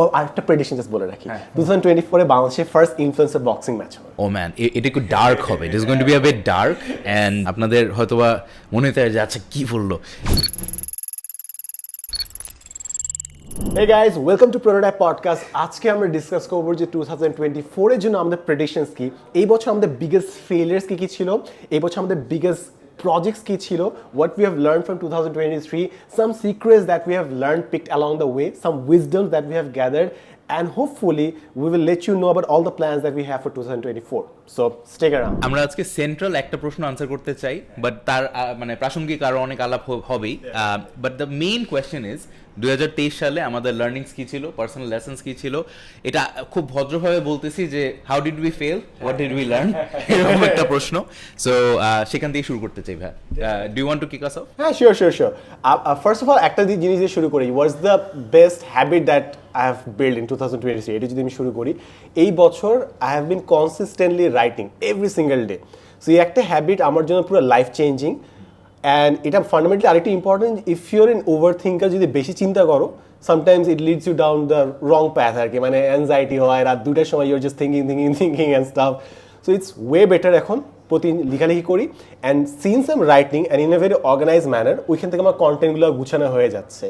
ও আরেকটা prediction just বলে রাখি 2024 এ বাংলাদেশে ফার্স্ট ইনফ্লুয়েন্সার বক্সিং ম্যাচ হবে। ও ম্যান, এটা একটু ডার্ক হবে, it is going to be a bit dark and আপনাদের হয়তোবা মনে হতে যে আচ্ছা কি বললো। Hey guys, welcome to prototype podcast. আজকে আমরা ডিসকাস করব যে 2024 এর জন্য আমাদের প্রেডিকশনস কি, এই বছর আমাদের বিগেস্ট ফেলিয়ার্স কি ছিল, এই বছর আমাদের বিগেস্ট projects কি ছিল, what we have learned from 2023, some secrets that we have learned picked along the way, some wisdoms that we have gathered, and hopefully we will let you know about all the plans that we have for 2024. So stick around. আমরা আজকে central একটা প্রশ্ন answer করতে চাই, but তার মানে প্রাসঙ্গিক আরও অনেক আলাপ হবেই, but the main question is 2023 সালে আমাদের লার্নিংস কী ছিল, পার্সোনাল লেসন্স কী ছিল। এটা খুব ভদ্রভাবে বলতেছি যে how did we fail, what did we learn, এরকম একটা প্রশ্ন। সো সেখান থেকে শুরু করতে চাই ভাই। Do you want to kick us off? হ্যাঁ, শিওর। ফার্স্ট অফ অল একটা জিনিস দিয়ে শুরু করি, what's the best habit that I have build in 2023। এটা যদি আমি শুরু করি, এই বছর I have been consistently writing every single day. So এই একটা হ্যাবিট আমার জন্য পুরো লাইফ চেঞ্জিং। অ্যান্ড এটা ফান্ডামেন্টালি আরেকটা important, if you're in over thinker, যদি বেশি চিন্তা করো, sometimes it leads you down the wrong path আর কি, মানে অ্যাংজাইটি হয়, রাত 2টার সময় you're just thinking and stuff. So it's way better এখন প্রতিদিন লেখালেখি করি, and since I am writing and in a very organize manner, ওইখান থেকে আমার কন্টেন্টগুলো গুছানো হয়ে যাচ্ছে।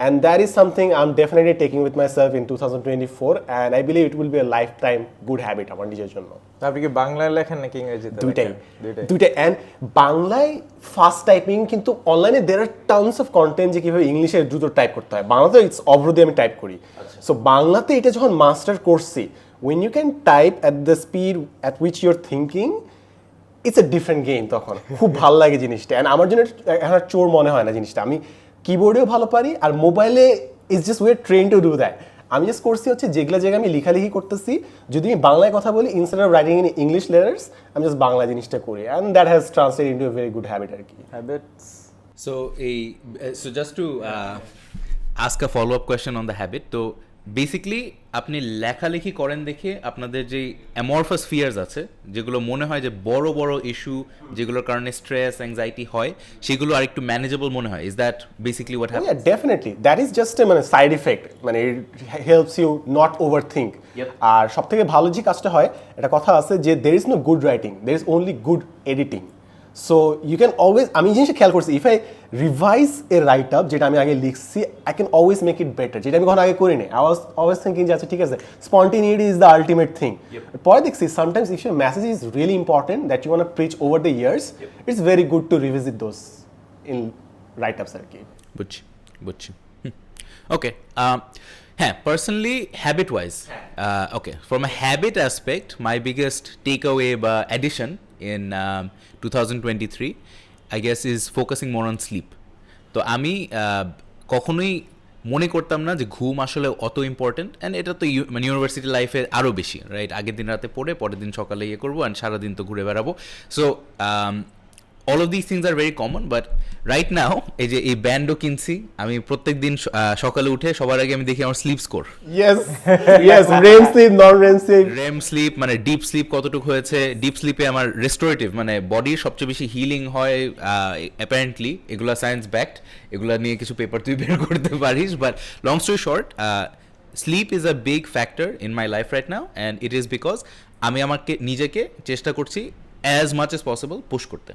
And that is something I am definitely taking with myself in 2024, and I believe it will be a lifetime good habit আমার নিজের জন্য। আপনি কি বাংলায় লেখেন নাকি ইংরেজিতে? দুইটাই। অ্যান্ড বাংলায় ফাস্ট টাইপিং, কিন্তু অনলাইনে দের আর টার্মস অফ কন্টেন্ট যে কীভাবে ইংলিশে দ্রুত টাইপ করতে হয়, বাংলাতে ইটস অভ্রদি আমি টাইপ করি। সো বাংলাতে এটা যখন মাস্টার করছি, when you can type at the speed at which you're thinking, it's a different game। তখন খুব ভালো লাগে জিনিসটা, অ্যান্ড আমার জন্য এখন আর চোর মনে হয় না জিনিসটা। আমি কিবোর্ডেও ভালো পারি, আর মোবাইলে it's just way train to do that. আমি জাস্ট করছি হচ্ছে যেগুলো জায়গায় আমি লেখালেখি করতেছি, যদি আমি বাংলায় কথা বলি, instead of writing in English letters, আমি জাস্ট বাংলা জিনিসটা করি, and that has translate into a very good habit আর কি। So just to ask a follow-up question on the habit, তো বেসিক্যালি আপনি লেখালেখি করেন দেখে আপনাদের যে অ্যামরফাস ফিয়ার্স আছে, যেগুলো মনে হয় যে বড় বড় ইস্যু, যেগুলোর কারণে স্ট্রেস অ্যাংজাইটি হয়, সেগুলো আর একটু ম্যানেজেবল মনে হয়। Is that basically what happens? Yeah, definitely. That is just a মানে সাইড ইফেক্ট, মানে it helps you not overthink. আর সবথেকে ভালো যে কাজটা হয়, একটা কথা আছে যে there is no good writing, there is only good editing. So you can always, আমি জিনিসটা খেয়াল করছি, if I revise a write up যেটা আমি আগে লিখছি, I can always make it better, যেটা আমি কখনো আগে করিনি। I was always thinking যে আচ্ছা ঠিক আছে, spontaneity is the ultimate thing. পরে দেখছি sometimes if your message is really important that you want to preach over the years, it's very good to revisit those in write ups আর কি। বুঝছি। Okay, হ্যাঁ, personally habit wise, okay, from a habit aspect my biggest take away বা addition in 2023 I guess is focusing more on sleep. তো আমি কখনোই মনে করতাম না যে ঘুম আসলে অত ইম্পর্টেন্ট, অ্যান্ড এটা তো মানে ইউনিভার্সিটি লাইফে আরও বেশি, রাইট? আগের দিন রাতে পড়ে পরের দিন সকালে ইয়ে করবো, অ্যান্ড সারাদিন তো ঘুরে বেড়াবো। So all of these things are very common, but right now এই যে এই ব্যান্ডও কিনছি আমি, প্রত্যেক দিন সকালে উঠে সবার আগে আমি দেখি আমার sleep score. Yes, REM sleep, non-REM sleep, REM sleep মানে ডিপ স্লিপ কতটুকু হয়েছে, ডিপ স্লিপে আমার রেস্টোরেটিভ মানে বডির সবচেয়ে বেশি হিলিং হয় অ্যাপারেন্টলি, এগুলো সায়েন্স ব্যাকড, এগুলো নিয়ে কিছু পেপার তুই বের করতে পারিস। But long story short, sleep is a big factor in my life right now, and it is because আমি আমাকে নিজেকে চেষ্টা করছি as much as possible push করতে।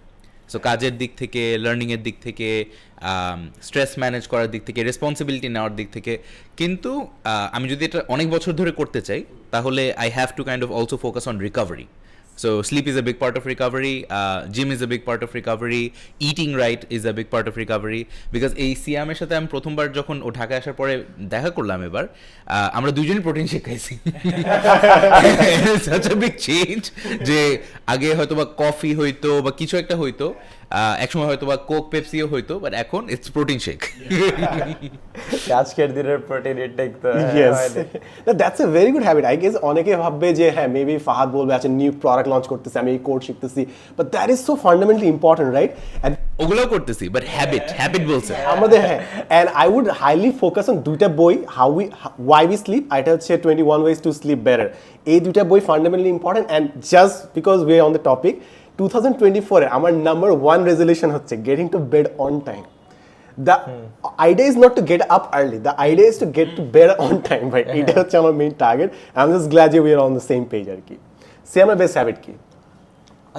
সো কাজের দিক থেকে, লার্নিংয়ের দিক থেকে, স্ট্রেস ম্যানেজ করার দিক থেকে, রেসপন্সিবিলিটি নেওয়ার দিক থেকে। কিন্তু আমি যদি এটা অনেক বছর ধরে করতে চাই, তাহলে I have to kind of also focus on recovery. So sleep is a big part of recovery, gym is a big part of recovery, eating right is a big part of recovery, because এই সিয়ামের সাথে আমি প্রথমবার যখন ও ঢাকায় আসার পরে দেখা করলাম এবার, আমরা দুজনই প্রোটিন শেক খাইছি। such a big change যে আগে হয়তো বা কফি হইতো বা কিছু একটা হইতো, একসময় হয়তো বা কোক পেপসিও হইতো, বাট এখন ইটস প্রোটিন শেক। আজকের দিনের প্রোটিন ইনটেক তো yes, that's a very good habit. I guess অনেকে ভাববে যে হ্যাঁ মেবি ফাহাদ বলবে আচ্ছা নিউ প্রোডাক্ট লঞ্চ করতেছি, আমি এই কোড শিখতেছি, but that is so fundamentally important, right? And ওগুলোও করতেছি, বাট হ্যাবিট বলছে আমাদের। হ্যাঁ, and I would highly focus on দুইটা বই, ওয়াই উই স্লিপ, এটা হচ্ছে 21 ways to sleep better। এই দুইটা বই fundamentally important. And just because we are on the topic, 2024 এ আমার নাম্বার 1 রেজলিউশন হচ্ছে getting to bed on time. The idea is not to get up early. The idea is to get to bed on time, right? এটা হচ্ছে আমার main target. I'm just glad we are on the same page আর কি. Seeam এর best habit কি?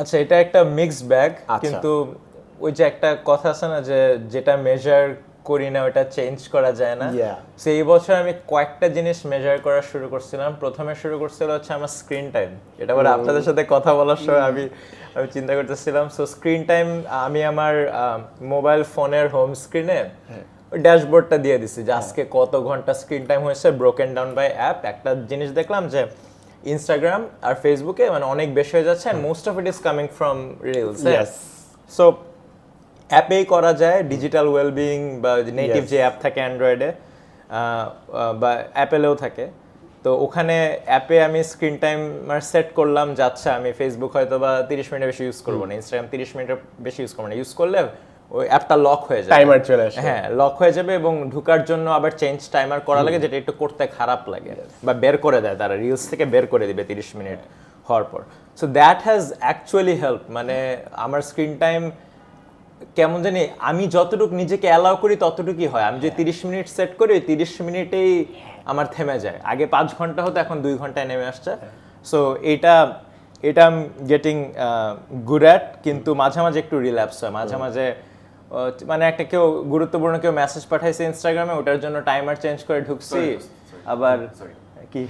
আচ্ছা, এটা একটা mixed bag, আচ্ছা। কিন্তু ওই যে একটা কথা আছে না যে যেটা মেজার করি না ওটা চেঞ্জ করা যায় না। Yeah. সো এই বছর আমি কয়েকটা জিনিস মেজার করা শুরু করছিলাম। প্রথমে শুরু করছিল হচ্ছে আমার স্ক্রিন টাইম। এটা আবার আপনাদের সাথে কথা বলার সময় আমি চিন্তা করতেছিলাম। সো স্ক্রিন টাইম আমি আমার মোবাইল ফোনের হোম স্ক্রিনে ওই ড্যাশবোর্ডটা দিয়ে দিছি যে আজকে কত ঘন্টা স্ক্রিন টাইম হয়েছে ব্রোকেন ডাউন বাই অ্যাপ। একটা জিনিস দেখলাম যে ইনস্টাগ্রাম আর ফেসবুকে মানে অনেক বেশি হয়ে যাচ্ছে, and most of it is coming from reels. Yes. So অ্যাপেই করা যায়, ডিজিটাল ওয়েলবিং বা নেটিভ Yes. যে অ্যাপ থাকে অ্যান্ড্রয়েডে বা অ্যাপেলেও থাকে। তো ওখানে অ্যাপে আমি স্ক্রিন টাইম সেট করলাম যে আচ্ছা আমি ফেসবুক হয়তো বা 30 মিনিটের বেশি ইউজ করবো না, ইনস্টাগ্রাম 30 মিনিটের বেশি ইউজ করবো না। ইউজ করলে ওই অ্যাপটা লক হয়ে যাবে, Timer চলে আসে। হ্যাঁ লক হয়ে যাবে, এবং ঢোকার জন্য আবার চেঞ্জ টাইমার করা লাগে, যেটা একটু করতে খারাপ লাগে, বা বের করে দেয় তারা, রিলস থেকে বের করে দিবে 30 মিনিট হওয়ার পর। So that has actually help. মানে আমার স্ক্রিন টাইম কেমন জানি আমি যতটুকু নিজেকে অ্যালাউ করি ততটুকুই হয়। আমি যে 30 মিনিট সেট করি ওই 30 মিনিটেই আমার থেমে যায়। আগে 5 ঘন্টা হতো, এখন 2 ঘন্টায় নেমে আসছে। সো এটা I am getting good at, কিন্তু মাঝে মাঝে একটু রিল্যাপস হয়। মাঝে মাঝে মানে একটা কেউ গুরুত্বপূর্ণ কেউ মেসেজ পাঠাইছে ইনস্টাগ্রামে, ওটার জন্য টাইমার চেঞ্জ করে ঢুকছি, আবার কি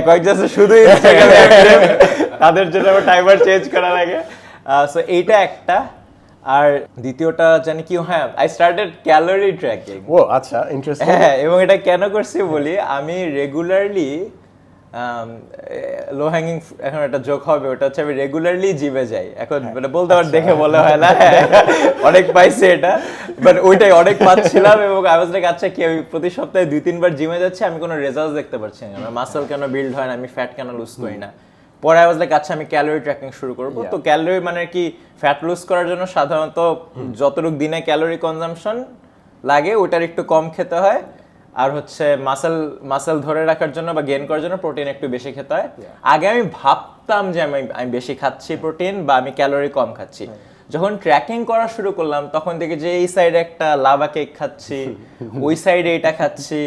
কয়েকজন শুধু ইনস্টাগ্রামে তাদের জন্য আবার টাইমার চেঞ্জ করা লাগে। সো এইটা একটা। আর দ্বিতীয়টা জানি কি, হ্যাঁ আই স্টার্টেড ক্যালোরি ট্র্যাকিং। ও আচ্ছা, ইন্টারেস্টিং। হ্যাঁ, এবং এটা কেন করছি বলি, আমি রেগুলারলি লো হ্যাঙ্গিং, এখন একটা জোক হবে, ওটা হচ্ছে আমি রেগুলারলি জিমে যাই। এখন মানে বলতে আমার দেখে বলে হয় না, অনেক পাইছি এটা, বাট ওইটাই অনেক পাচ্ছিলাম। এবং আই ওয়াজ লাইক আচ্ছা কি আমি প্রতি সপ্তাহে 2-3 বার জিমে যাচ্ছি, আমি কোনো রেজাল্ট দেখতে পাচ্ছি না, আমার মাসল কেন বিল্ড হয় না, আমি ফ্যাট কেন লুজ করি না। পরে আই ওয়াজ লাইক আচ্ছা আমি ক্যালোরি ট্র্যাকিং শুরু করবো। তো ক্যালোরি মানে কি, ফ্যাট লুজ করার জন্য সাধারণত যতটুকু দিনে ক্যালোরি কনজাম্পশন লাগে ওটার একটু কম খেতে হয়, আর হচ্ছে মাসল ধরে রাখার জন্য বা গেইন করার জন্য প্রোটিন একটু বেশি খেতে হয়। আগে আমি ভাবতাম যে আমি বেশি খাচ্ছি প্রোটিন বা আমি ক্যালোরি কম খাচ্ছি। যখন ট্র্যাকিং করা শুরু করলাম তখন দেখি যে এই সাইডে একটা লাভা কেক খাচ্ছি, ওই সাইডে এটা খাচ্ছি,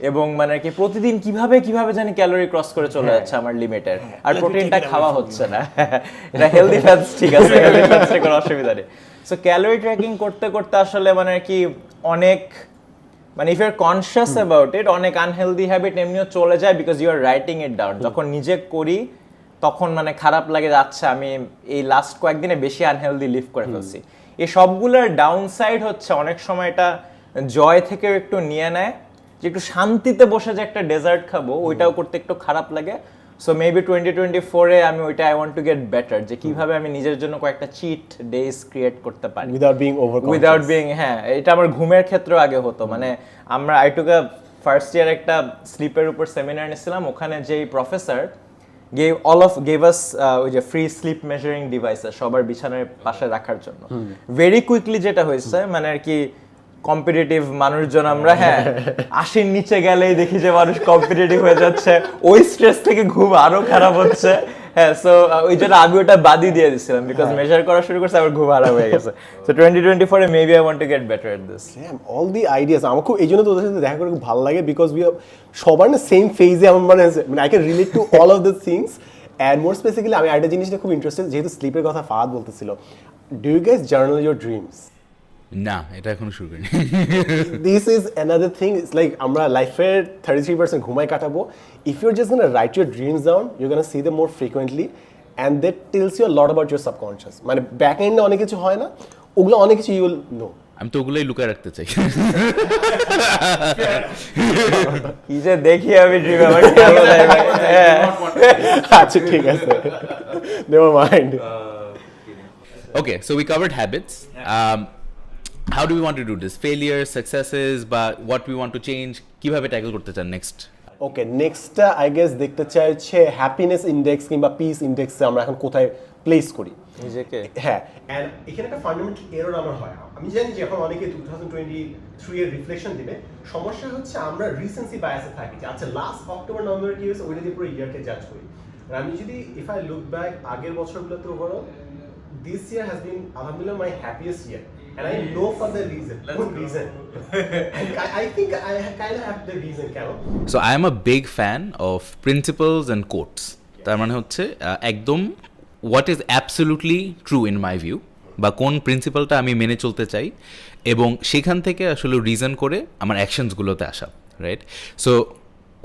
এবং মানে কি প্রতিদিন কিভাবে জানি ক্যালোরি ক্রস করে চলে যাচ্ছে আমার লিমিটের, আর প্রোটিনটা খাওয়া হচ্ছে না। এটা হেলদি ফ্যাটস, ঠিক আছে, হেলদি ফ্যাটসে কোনো অসুবিধা নেই। সো ক্যালোরি ট্র্যাকিং করতে করতে আসলে মানে কি অনেক, মানে if you are conscious about it, অনেক আনহেলদি হ্যাবিট এমনিও চলে যায়, because you are writing it down. যখন নিজে করি তখন মানে খারাপ লাগে যে আচ্ছা আমি এই লাস্ট কয়েকদিনে বেশি আনহেলদি লিভ করে ফেলছি। এই সবগুলোর ডাউন সাইড হচ্ছে অনেক সময় এটা জয় থেকেও একটু নিয়ে নেয়, যে একটু শান্তিতে বসে যে একটা ডেজার্ট খাবো ওইটাও করতে একটু খারাপ লাগে। সো মেবি 2024-এ আমি ওইটা I want to get better, যে কিভাবে আমি নিজের জন্য কয়েকটা চিট ডেজ ক্রিয়েট করতে পারি উইদাউট বিং হ্যাঁ, এটা আমার ঘুমের ক্ষেত্রেও আগে হতো। মানে I took a first year একটা স্লিপের উপর সেমিনার নিয়েছিলাম, ওখানে যেই প্রফেসর gave us ওই যে ফ্রি স্লিপ মেজারিং ডিভাইসেস সবার বিছানার পাশে রাখার জন্য। ভেরি কুইকলি যেটা হয়েছে মানে আর কি কম্পিটিটিভ মানুষজন আমরা, হ্যাঁ 80-র নিচে গেলেই দেখি যে মানুষ কম্পিটিটিভ হয়ে যাচ্ছে, ওই স্ট্রেস থেকে ঘুম আরো খারাপ হচ্ছে। হ্যাঁ, সো ওই জন্য আমি ওটা বাদই দিয়ে দিছিলাম, বিকজ মেজার করা শুরু করছে আবার ঘুম আরাম হয়ে গেছে। সো 2024-এ maybe I want to get better at this. All the ideas আমার খুব, এই জন্য তোদের সাথে দেখা করে খুব ভালো লাগে, বিকজ উই সবার না সেম ফেজে আমার মানে I can relate to all of this things. And more specifically আমি একটা জিনিসটা খুব ইন্টারেস্টেড, যেহেতু স্লিপের কথা ফাহাদ বলতেছিল, do you guys journal your dreams? না, এটা এখনো শুরু করিনি। This is another thing. It's like আমরা লাইফের 33% ঘুমাই কাটাবো. If you're just gonna write your dreams down, you're gonna see them more frequently, and that tells you a lot about your subconscious. মানে ব্যাক এন্ডে অনেক কিছু হয় না, ওগুলো অনেক কিছু you will know. আমি তো ওগুলোই লুকায় রাখতে চাই। কি যে দেখি আমি ড্রিম আমার খেয়াল নাই ভাই। আচ্ছা ঠিক আছে, never mind. Okay, so we covered habits. How do we want to do this? Failures, successes, but what we want to change? কিভাবে ট্যাকল করতে চান নেক্সট? ওকে, নেক্সটটা আই গেস দেখতে চাই হচ্ছে হ্যাপিনেস ইন্ডেক্স কিংবা পিস ইন্ডেক্সে আমরা এখন কোথায় প্লেস করি নিজেকে। হ্যাঁ, এন্ড এখানে একটা ফান্ডামেন্টাল এরর আমার হয়। আমি জানি যে এখন অনেকে 2023 এর রিফ্লেকশন দিবে, সমস্যা হচ্ছে আমরা রিসেন্সি বায়াসে থাকি, যে আচ্ছা লাস্ট অক্টোবর নভেম্বর কি হয়েছে ওইটা দিয়ে পুরো ইয়ারকে জাজ করি। আর আমি যদি ইফ আই লুক ব্যাক আগের বছরগুলোতে overall, this year has been আলহামদুলিল্লাহ my happiest year. And I know for the reason. Good reason. I think I kind of have the reason, Carol. So I am a big fan of principles and quotes. তার মানে হচ্ছে একদম what is absolutely true in my view, বা কোন প্রিন্সিপালটা আমি মেনে চলতে চাই এবং সেখান থেকে আসলে রিজন করে আমার অ্যাকশনসগুলোতে আসা, right? So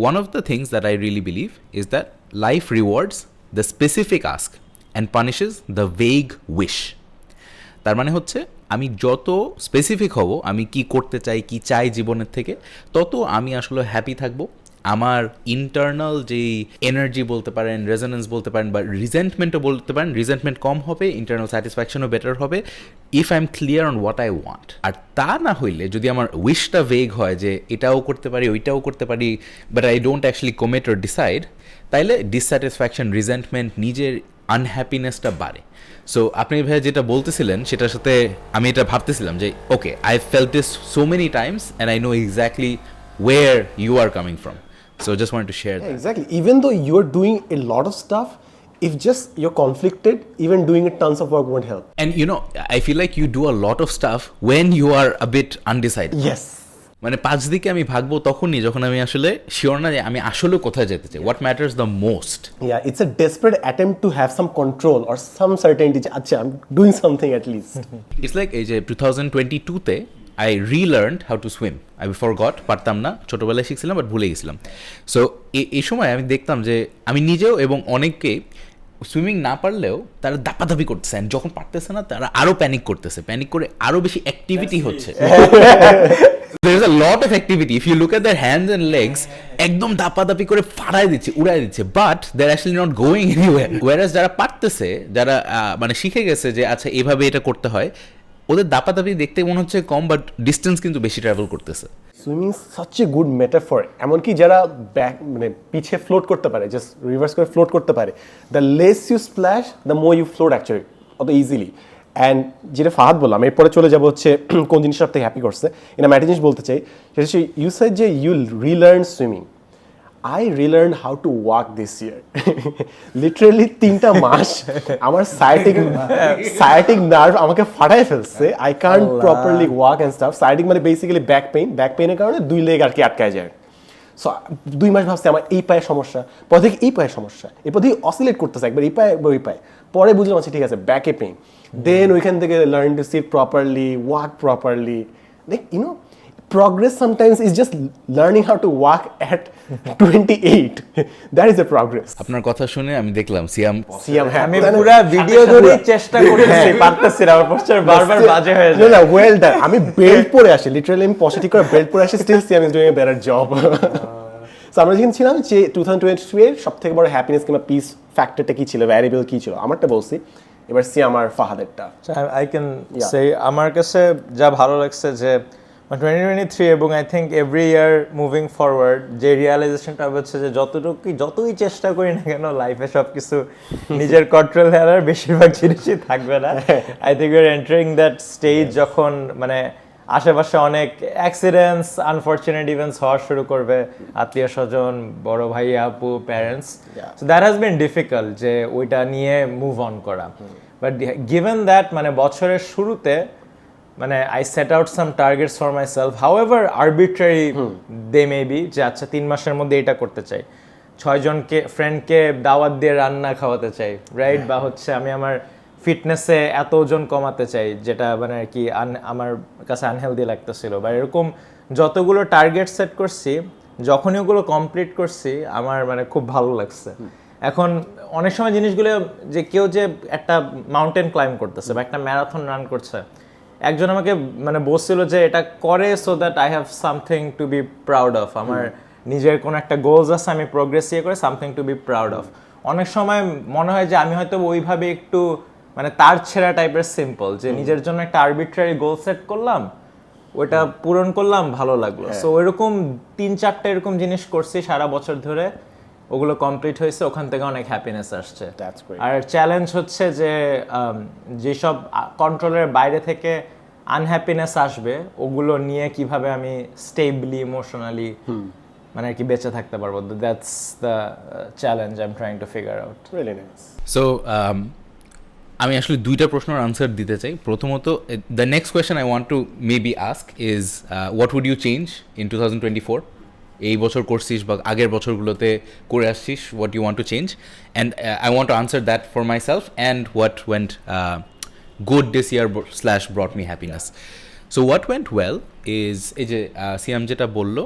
one of the things that I really believe is that life rewards the specific ask and punishes the vague wish. তার মানে হচ্ছে আমি যত স্পেসিফিক হব আমি কি করতে চাই, কি চাই জীবনের থেকে, তত আমি আসলে হ্যাপি থাকবো। আমার ইন্টারনাল যেই এনার্জি বলতে পারেন, রেজোনেন্স বলতে পারেন, বা রিজেন্টমেন্টও বলতে পারেন, রিজেন্টমেন্ট কম হবে, ইন্টারনাল স্যাটিসফ্যাকশনও বেটার হবে if I am clear on what I want. আর তা না হইলে যদি আমার উইশটা ভেগ হয় যে এটাও করতে পারি ওইটাও করতে পারি, but I don't actually commit or decide, তাইলে ডিসস্যাটিসফ্যাকশন, রিজেন্টমেন্ট, নিজের আনহ্যাপিনেসটা বাড়ে। সো আপনি ভাই যেটা বলতেছিলেন সেটার সাথে আমি এটা ভাবতেছিলাম যে okay, I felt this so many times and I know exactly where you are coming from. So just wanted to share that. Exactly. Even though you're doing a lot of stuff, if just you're conflicted, even doing a tons of work won't help. And you know, I feel like you do a lot of stuff when you are a bit undecided. Yes. মানে পাঁচ দিকে আমি ভাগবো তখনই যখন আমি আসলে sure না যে আমি আসলে কোথায় যেতে চাই, what matters the most. Yeah, it's a desperate attempt to have some control or some certainty. Acha, I'm doing something at least. It's like এই যে 2022 তে I relearned how to swim. I forgot, পারতাম না, ছোটবেলায় শিখছিলাম but ভুলে গেছিলাম। So এই সময় আমি দেখতাম যে আমি নিজেও এবং অনেককে সুইমিং না পারলেও তারা দাপাদাপি করতেছে, and যখন পারতেছে না তারা আরো প্যানিক করতেছে, প্যানিক করে আরো বেশি অ্যাক্টিভিটি হচ্ছে। There is a lot of activity. If you look at their hands and legs, একদম দাপাদাপি করে ফাড়ায় দিচ্ছে, উড়ায় দিচ্ছে, but they are actually not going anywhere. Whereas যারা পারতেছে, যারা মানে শিখে গেছে যে আচ্ছা এভাবে এটা করতে হয়, ওদের দাপাদাপি দেখতে মনে হচ্ছে কম, বাট ডিস্টেন্স কিন্তু বেশি ট্রাভেল করতেছে। Swimming such a good metaphor. এমনকি যারা ব্যাক মানে পিছে ফ্লোট করতে পারে, জাস্ট রিভার্স করে ফ্লোট করতে পারে, the less you splash the more you float actually, অত ইজিলি। অ্যান্ড যেটা ফাহাদ বললাম, এরপরে চলে যাবো হচ্ছে কোন জিনিসটা সব থেকে হ্যাপি করছে, এটা আমি একটা জিনিস বলতে চাই, সেটা হচ্ছে ইউ সেড যে you relearn swimming. I relearned how to walk this year. Literally 3টা মাস আমার sciatic nerve আমাকে ফাটায় ফেলছে। I can't properly walk and stuff. Sciatic মানে basically back pain-এর কারণে 2 লেগ আর কি আটকায় যায়। সো 2 মাস ভাবছি আমার এই পায়ের সমস্যা, পরে দেখি এই পায়ের সমস্যা, এরপর দেখি অসিলেট করতেছে, একবার এই পায়ে একবার ওই পায়ে, পরে বুঝলাম আচ্ছা ঠিক আছে ব্যাকে পেইন। দেন ওইখান থেকে learn to sit properly, walk properly. Like you know, progress sometimes is just learning how to walk at 28. That is a progress. আপনার কথা শুনে আমি দেখলাম সিয়াম আমি পুরো ভিডিও ধরে চেষ্টা করতেছি, পারতেছি না, আমার পোস্টার বারবার বাজে হয়ে যায়। না ওয়েল ডান। আমি বেল্ট পরে আসি, লিটারালি আমি পজিটিভ করে বেল্ট পরে আসি, still Siam is doing a better job. So আমরা যখন ছিলাম যে 2022 এর সবথেকে বড় হ্যাপিনেস কিংবা পিস ফ্যাক্টরটা কি ছিল, ভ্যারিয়েবল কি ছিল, আমারটা বলছি, এবার সিয়াম আর ফাহাদেরটা। আই ক্যান সে আমার কাছে যা ভালো লাগছে যে 2023 এবং I think every year moving forward যে রিয়ালাইজেশনটা হচ্ছে যে যতই চেষ্টা করি না কেন লাইফে সব কিছু নিজের কন্ট্রোল হারার বেশিরভাগ জিনিসই থাকবে না। I think your entering that stage যখন মানে আশেপাশে অনেক অ্যাক্সিডেন্টস, আনফরচুনেট ইভেন্টস হওয়া শুরু করবে, আত্মীয় স্বজন, বড় ভাই, আপু, parents. So that has been difficult যে ওইটা নিয়ে মুভ অন করা। বাট গিভেন দ্যাট মানে বছরের শুরুতে মানে I set out some targets for myself, however arbitrary they may be, যে আচ্ছা 3 মাসের মধ্যে এটা করতে চাই, 6 জনকে ফ্রেন্ডকে দাওয়াত দিয়ে রান্না খাওয়াতে চাই, রাইট, বা হচ্ছে আমি আমার ফিটনেসে এত ওজন কমাতে চাই যেটা মানে আর কি আমার কাছে আনহেলদি লাগতেছিল, বা এরকম যতগুলো টার্গেট সেট করছি, যখনই ওগুলো কমপ্লিট করছি আমার মানে খুব ভালো লাগছে। এখন অনেক সময় জিনিসগুলো যে কেউ যে একটা মাউন্টেন ক্লাইম্ব করতেছে বা একটা ম্যারাথন রান করছে, একজন আমাকে মানে বলছিল যে এটা করে so that I have something to be proud of, আমার নিজের কোনো একটা গোলস আছে, আমি প্রোগ্রেস ইয়ে করে something to be proud of. অনেক সময় মনে হয় যে আমি হয়তো ওইভাবে একটু মানে তার ছেঁড়া টাইপের সিম্পল, যে নিজের জন্য একটা আরবিট্রারি গোল সেট করলাম, ওইটা পূরণ করলাম, ভালো লাগলো। সো ওইরকম 3-4টা এরকম জিনিস করছি সারা বছর ধরে, ওগুলো কমপ্লিট হয়েছে, ওখান থেকে অনেক হ্যাপিনেস আসছে। আর চ্যালেঞ্জ হচ্ছে যে যেসব কন্ট্রোলের বাইরে থেকে আনহ্যাপিনেস আসবে, ওগুলো নিয়ে কিভাবে আমি স্টেবলি ইমোশনালি মানে কি বেঁচে থাকতে পারবো। That's the challenge I am trying to figure out. Really nice. So আমি আসলে দুইটা প্রশ্নের আনসার দিতে চাই। প্রথমত, the next question I want to maybe ask is what would you change in 2024? এই বছর করছিস বা আগের বছরগুলোতে করে আসছিস, what you want to change, and I want to answer that for myself, and what went good this year slash brought me happiness. So what went well is, এই যে সিয়াম যেটা বললো,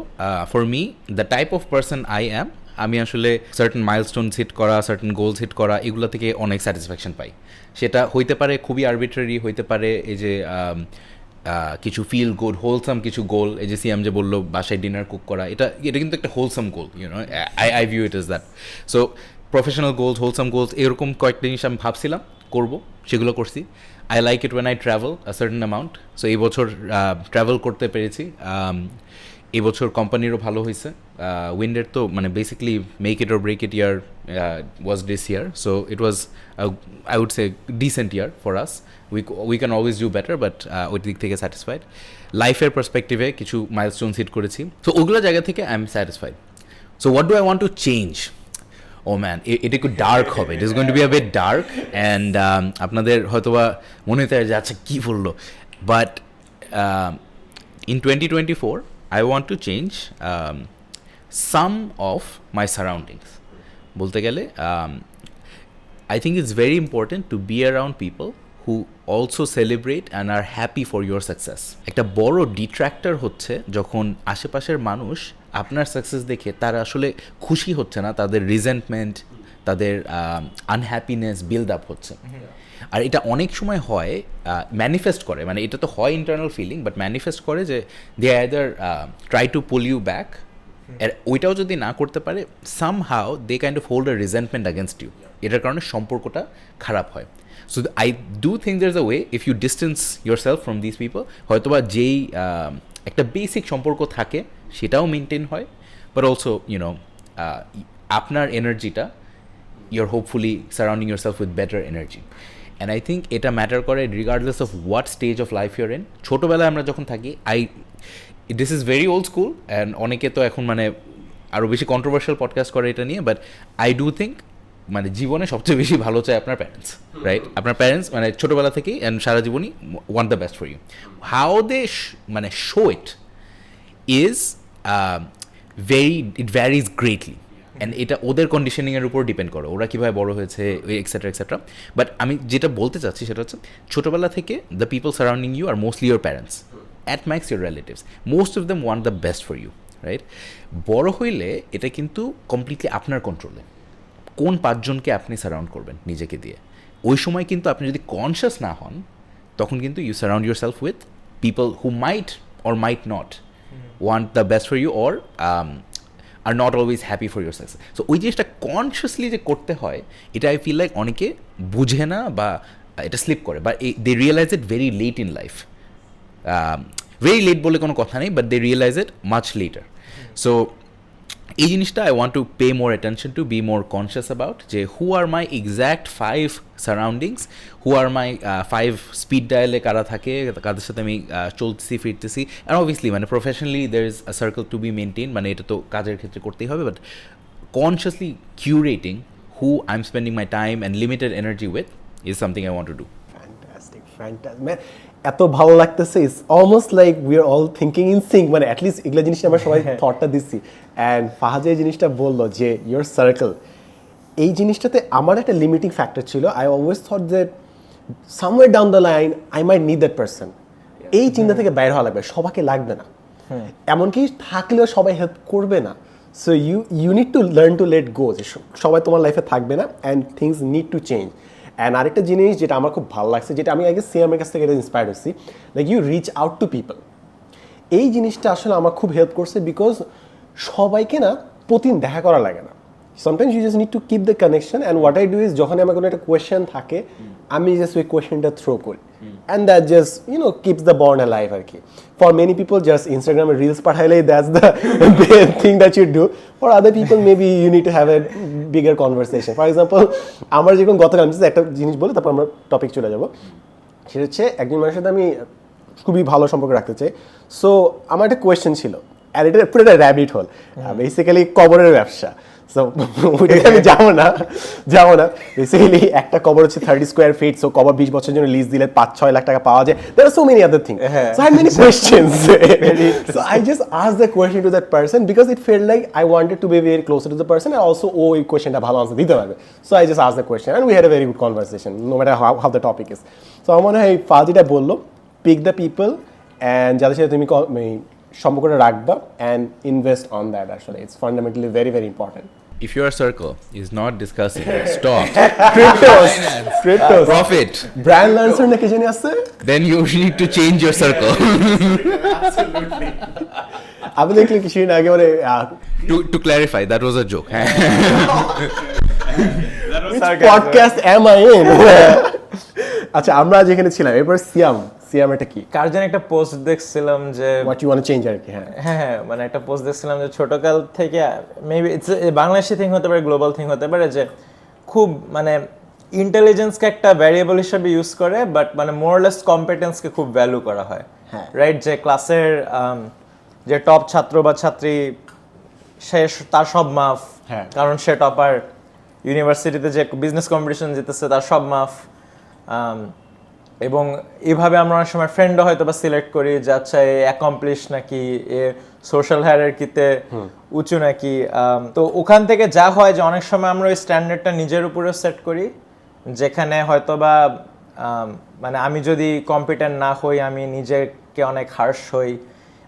for me the type of person I am, আমি আসলে certain milestones hit করা, certain goals hit করা, এগুলো থেকে অনেক স্যাটিসফ্যাকশন পাই। সেটা হইতে পারে খুবই আরবিট্রারি, হইতে পারে এই যে কিছু ফিল গুড হোলসাম কিছু গোল, এই যে সিয়াম যে বললো বাসায় ডিনার কুক করা, এটা কিন্তু একটা wholesome goal, you know, I view it is that. So professional goals, wholesome goals, এরকম কয়েকটা জিনিস আমি ভাবছিলাম করবো, সেগুলো করছি। I like it when I travel a certain amount. So এই বছর ট্রাভেল করতে পেরেছি। এই বছর কোম্পানিরও ভালো হয়েছে। উইন্ডের তো মানে basically make it or break it year was this year, so it was I would say decent year for us. We can always do better, but ওই দিক থেকে স্যাটিসফাইড। লাইফের পার্সপেক্টিভে কিছু মাইলস্টোনস হিট করেছি, তো ওগুলো জায়গা থেকে I am satisfied. So what do I want to change? Oh man, এটা একটু ডার্ক হবে, it is going to be a bit dark, and আপনাদের হয়তোবা মনে হতে যে আচ্ছা কী বললো, but in 2024 I want to change some of my surroundings. বলতে গেলে I think it's very important to be around people who also celebrate and are happy for your success. একটা বড় ডিট্র্যাক্টর হচ্ছে যখন আশেপাশের মানুষ আপনার সাকসেস দেখে তারা আসলে খুশি হচ্ছে না, তাদের রিজেন্টমেন্ট, তাদের আনহ্যাপিনেস বিল্ড আপ হচ্ছে। আর এটা অনেক সময় হয় ম্যানিফেস্ট করে, মানে এটা তো হয় ইন্টারনাল ফিলিং, বাট ম্যানিফেস্ট করে যে they either try to pull you back, ওইটাও যদি না করতে পারে somehow they kind of hold a resentment against you, এটার কারণে সম্পর্কটা খারাপ হয়। So I do think there is a way, if you distance yourself from this people, হয়তোবা যেই একটা বেসিক সম্পর্ক থাকে সেটাও মেনটেন হয়, বাট অলসো ইউনো আপনার এনার্জিটা you're hopefully surrounding yourself with better energy. And I think এটা ম্যাটার করে regardless of what stage of life you're in. ছোটোবেলায় আমরা যখন থাকি, this is very old school, and অনেকে তো এখন মানে আরও বেশি কন্ট্রোভার্সিয়াল পডকাস্ট করে এটা নিয়ে, বাট আই ডু থিঙ্ক মানে জীবনে সবচেয়ে বেশি ভালো চায় আপনার প্যারেন্টস, রাইট? আপনার প্যারেন্টস মানে ছোটোবেলা থেকেই অ্যান্ড সারা জীবনই want the best for you. How they মানে show it is it varies greatly, and এটা ওদের কন্ডিশনিংয়ের উপর ডিপেন্ড করে, ওরা কীভাবে বড় হয়েছে, এক্সেট্রা এক্সেট্রা। বাট আমি যেটা বলতে চাচ্ছি সেটা হচ্ছে ছোটোবেলা থেকে the people surrounding you are mostly your parents, at max your relatives, most of them want the best for you, right? বড় হইলে এটা কিন্তু কমপ্লিটলি আপনার কন্ট্রোলে, কোন পাঁচজনকে আপনি সারাউন্ড করবেন নিজেকে দিয়ে। ওই সময় কিন্তু আপনি যদি কনসিয়াস না হন, তখন কিন্তু you surround your self with people who might or might not want the best for you or are not always happy for your success. So ওই জিনিসটা কনসিয়াসলি যে করতে হয়, এটা আই ফিল লাইক অনেকে বুঝে না বা এটা স্লিপ করে, বা they realize it very late in life. Very late বলে কোনো কথা নেই, but they realize it much later. So এই জিনিসটা I want to pay more attention to, be more conscious about, যে who are my exact 5 surroundings, who are my 5 speed ডায়ালে কারা থাকে, কাদের সাথে আমি চলতেছি ফিরতেছি। অ্যান্ড অবভিয়াসলি মানে professionally there is a circle to be maintain, মানে এটা তো কাজের ক্ষেত্রে করতেই হবে, but consciously curating who I am spending my time and limited energy with is something I want to do. Fantastic, man, এত ভালো লাগতেছে। It's almost like we are all thinking in sync, মানে অ্যাটলিস্ট এগুলো জিনিস আমরা সবাই থটটা দিচ্ছি। And Fahad যে জিনিসটা বললো যে ইয়োর সার্কেল, এই জিনিসটাতে আমার একটা লিমিটিং ফ্যাক্টর ছিল। I always thought that somewhere down the line I might need that person. এই চিন্তা থেকে বাইরে হওয়া লাগবে, সবাইকে লাগবে না, এমনকি থাকলেও সবাই হেল্প করবে না। So you need to learn to let go, যে সবাই তোমার লাইফে থাকবে না, and things need to change. And আরেকটা জিনিস যেটা আমার খুব ভালো লাগছে, যেটা আমি আগে সিয়ামের কাছ থেকে এটা ইন্সপায়ার্ড হচ্ছি, like you reach out to people. এই জিনিসটা আসলে আমার খুব হেল্প করছে, বিকজ সবাইকে না প্রতিদিন দেখা করা লাগে না। Sometimes you just need to keep the connection, and what I do is যখন আমার কোনো একটা কোয়েশ্চেন থাকে, আমি জাস্ট ওই কোয়েশ্চেনটা থ্রো করি, and that just keeps the bond alive আর কি। ফর মেনি পিপল জাস্ট ইনস্টাগ্রামে রিলস পাঠাইলেই that's the thing that you do. For other people maybe you need to have a bigger conversation. For example, আমার যেরকম গতকাল আমি একটা জিনিস বলি, তারপর আমরা টপিক চলে যাবো। সেটা হচ্ছে একজন মানুষের সাথে আমি খুবই ভালো সম্পর্ক রাখতে চাই। সো আমার একটা কোয়েশ্চেন ছিল, আর এটা পুরো একটা র্যাবিট হোল, বেসিক্যালি কবরের ব্যবসা। সো ওইটাতে আমি যাবো না বেসিক্যালি একটা কবর হচ্ছে 30 স্কোয়ার ফিট, সো কবর 20 বছরের জন্য লিজ দিলে 5-6 লাখ টাকা পাওয়া যায়। There are so many other things. So I had many questions. So I just asked the question to that person because it felt like I wanted to be very closer to the person and also এই কোয়েশ্চেনটা ভালো answer দিতে পারবে। So I just asked the question and we had a very good conversation no matter how the topic is. So আমার মনে হয় ফাজিটা বললো pick the people and যাদের সাথে তুমি সম্পর্কটা রাখবা and invest on that. Actually it's fundamentally very very important. If your circle is not discussing stock, Cryptos, profit, brand lancer নাকি জানি আছে, then you need to change your circle. আমি দেখলাম কিছুদিন আগে মানে To clarify, that was a joke. which podcast am I in? আচ্ছা আমরা যেখানে ছিলাম এরপর সিয়াম এটা কি কার যেন একটা পোস্ট দেখছিলাম যে what you want to change আর কি। হ্যাঁ মানে একটা পোস্ট দেখছিলাম যে ছোটকাল থেকে মেবি ইটস বাংলাদেশি থিং হতে পারে, গ্লোবাল থিং হতে পারে, যে খুব মানে ইন্টেলিজেন্সকে একটা ভ্যারিয়েবল হিসেবে ইউজ করে বাট মানে মোরলেস কম্পিটেন্সকে খুব ভ্যালু করা হয়, রাইট? যে ক্লাসের যে টপ ছাত্র বা ছাত্রী সে তার সব মাফ, কারণ সে টপার, ইউনিভার্সিটিতে যে বিজনেস কম্পিটিশন জিতেছে তার সব মাফ, এবং এইভাবে আমরা অনেক সময় ফ্রেন্ডও হয়তো বা সিলেক্ট করি যে আচ্ছা এ অ্যাকমপ্লিশ নাকি, এ সোশ্যাল হায়ারার্কিতে উঁচু নাকি। তো ওখান থেকে যা হয় যে অনেক সময় আমরা ওই স্ট্যান্ডার্ডটা নিজের উপরেও সেট করি, যেখানে হয়তো বা মানে আমি যদি কম্পিটেন্ট না হই আমি নিজেকে অনেক হার্শ হই,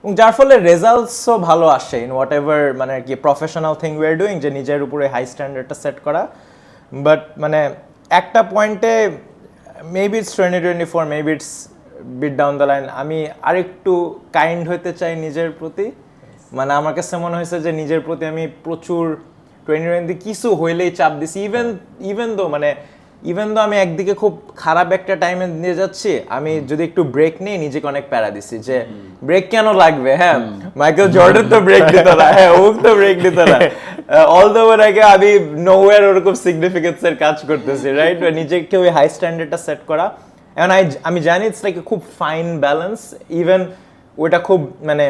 এবং যার ফলে রেজাল্টসও ভালো আসে ইন হোয়াট এভার মানে কি professional thing we are doing, যে নিজের উপরে হাই স্ট্যান্ডার্ডটা সেট করা। বাট মানে একটা পয়েন্টে maybe it's 2024, maybe it's bit down the line, আমি আরেকটু কাইন্ড হতে চাই নিজের প্রতি। মানে আমার কাছে মনে হয়েছে যে নিজের প্রতি আমি প্রচুর 2020 কিছু হইলেই চাপ দিছি, ইভেন দো আমি একদিকে খুব খারাপ একটা টাইমে নিয়ে যাচ্ছি, আমি যদি একটু ব্রেক নিই নিজেকে অনেক প্যারা দিছি যে ব্রেক কেন লাগবে। হ্যাঁ, মাইকেল জর্ডান তো ব্রেক দিত না, হ্যাঁ ও তো ব্রেক দিত না, অলদো আগে আমি নোওয়্যার ওরকম সিগনিফিকেন্সের কাজ করতেছি, রাইট? নিজেকে ওই হাই স্ট্যান্ডার্ডটা সেট করা, এখন আমি জানি ইটস লাইক খুব ফাইন ব্যালেন্স, ইভেন ওইটা খুব মানে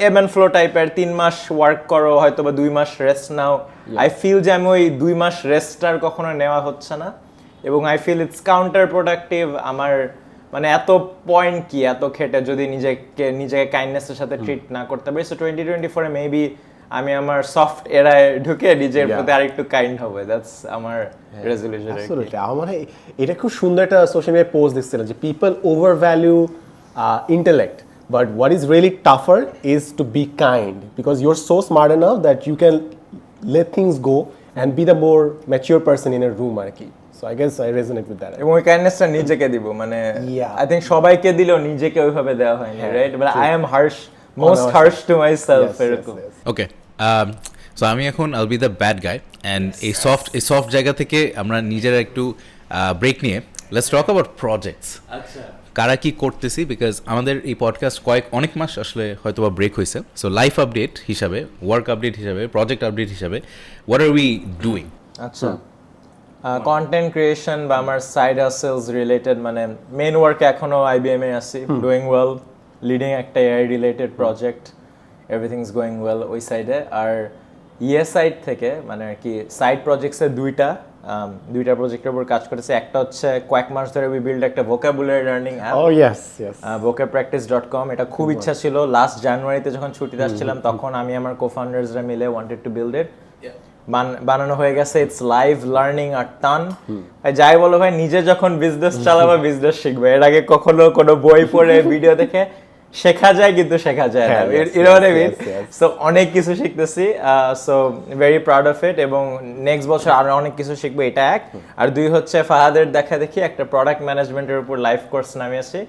এব অ্যান্ড ফ্লো টাইপের, 3 মাস ওয়ার্ক করো হয়তো বা 2 মাস রেস্ট নাও। আই ফিল যে আমি ওই 2 মাস রেস্টটার কখনো নেওয়া হচ্ছে না, এবং I feel it's counterproductive. আমার মানে এত পয়েন্ট কি এত খেটে যদি নিজেকে কাইন্ডনেসের সাথে ট্রিট না করতে পারি। সো 2024 মেবি আমি আমার সফট এরায় ঢুকে নিজের প্রতি আরেকটু কাইন্ড হবে, দ্যাটস আমার রেজলিউশন। অ্যাবসলিউটলি আমার এটা খুব সুন্দর একটা সোশ্যাল মিডিয়া পোস্ট দেখছিলাম যে people over value intellect, but what is really tougher is to be kind because you're so smart enough that you can let things go and be the more mature person in a room আর কি। So I guess I resonate with that. এবং ওই কাইন্ডনেসটা নিজেকে দিব, মানে I think সবাইকে দিলেও নিজেকে ওইভাবে দেওয়া হয়নি, right? But I am harsh, most harsh to myself এরকম। ওকে, সো আমি এখন I'll be the bad guy and এই সফট জায়গা থেকে আমরা নিজেরা একটু ব্রেক নিয়ে let's talk about projects. আচ্ছা, কারা কি করতেছি, বিকজ আমাদের এই পডকাস্ট অনেক মাস আসলে হয়তো বা ব্রেক হয়েছে। সো লাইফ আপডেট হিসাবে, ওয়ার্ক আপডেট হিসাবে, প্রজেক্ট আপডেট হিসাবে হোয়াট আর উই ডুইং? আচ্ছা, কন্টেন্ট ক্রিয়েশন বা আমার সাইড হাসেলস রিলেটেড, মানে মেইন ওয়ার্কে এখনো আইবিএম এ আছি, ডুইং ওয়েল, লিডিং একটা AI related project, everything is going well ওই সাইডে। আর সাইড থেকে মানে আর কি সাইড প্রজেক্টসে দুইটা প্রজেক্টের উপর কাজ করেছে। একটা হচ্ছে কয়েক মাস ধরে উই বিল্ড একটা ভোকাবুলারি লার্নিং অ্যাপ, vocabpractice.com। এটা খুব ইচ্ছা ছিল, লাস্ট জানুয়ারিতে যখন ছুটিতে আসছিলাম তখন আমি আমার কোফাউন্ডার্সরা মিলে ওয়ান্টেড টু বিল্ড ইট, বানানো হয়ে গেছে। ইটস লাইভ লার্নিং আর টান। যাই বলো ভাই, নিজে যখন বিজনেস চালাবা বিজনেস শিখবে, এর আগে কখনো কোনো বই পড়ে ভিডিও দেখে শেখা যায় কিন্তু শেখা যায় না, সো অনেক কিছু শিখতেছি। So very proud of it, এবং নেক্সট বছর আরো অনেক কিছু শিখবো, এটা এক। আর দুই হচ্ছে ফাহাদের দেখা দেখি একটা প্রোডাক্ট ম্যানেজমেন্টের উপর লাইভ কোর্স নামিয়েছি,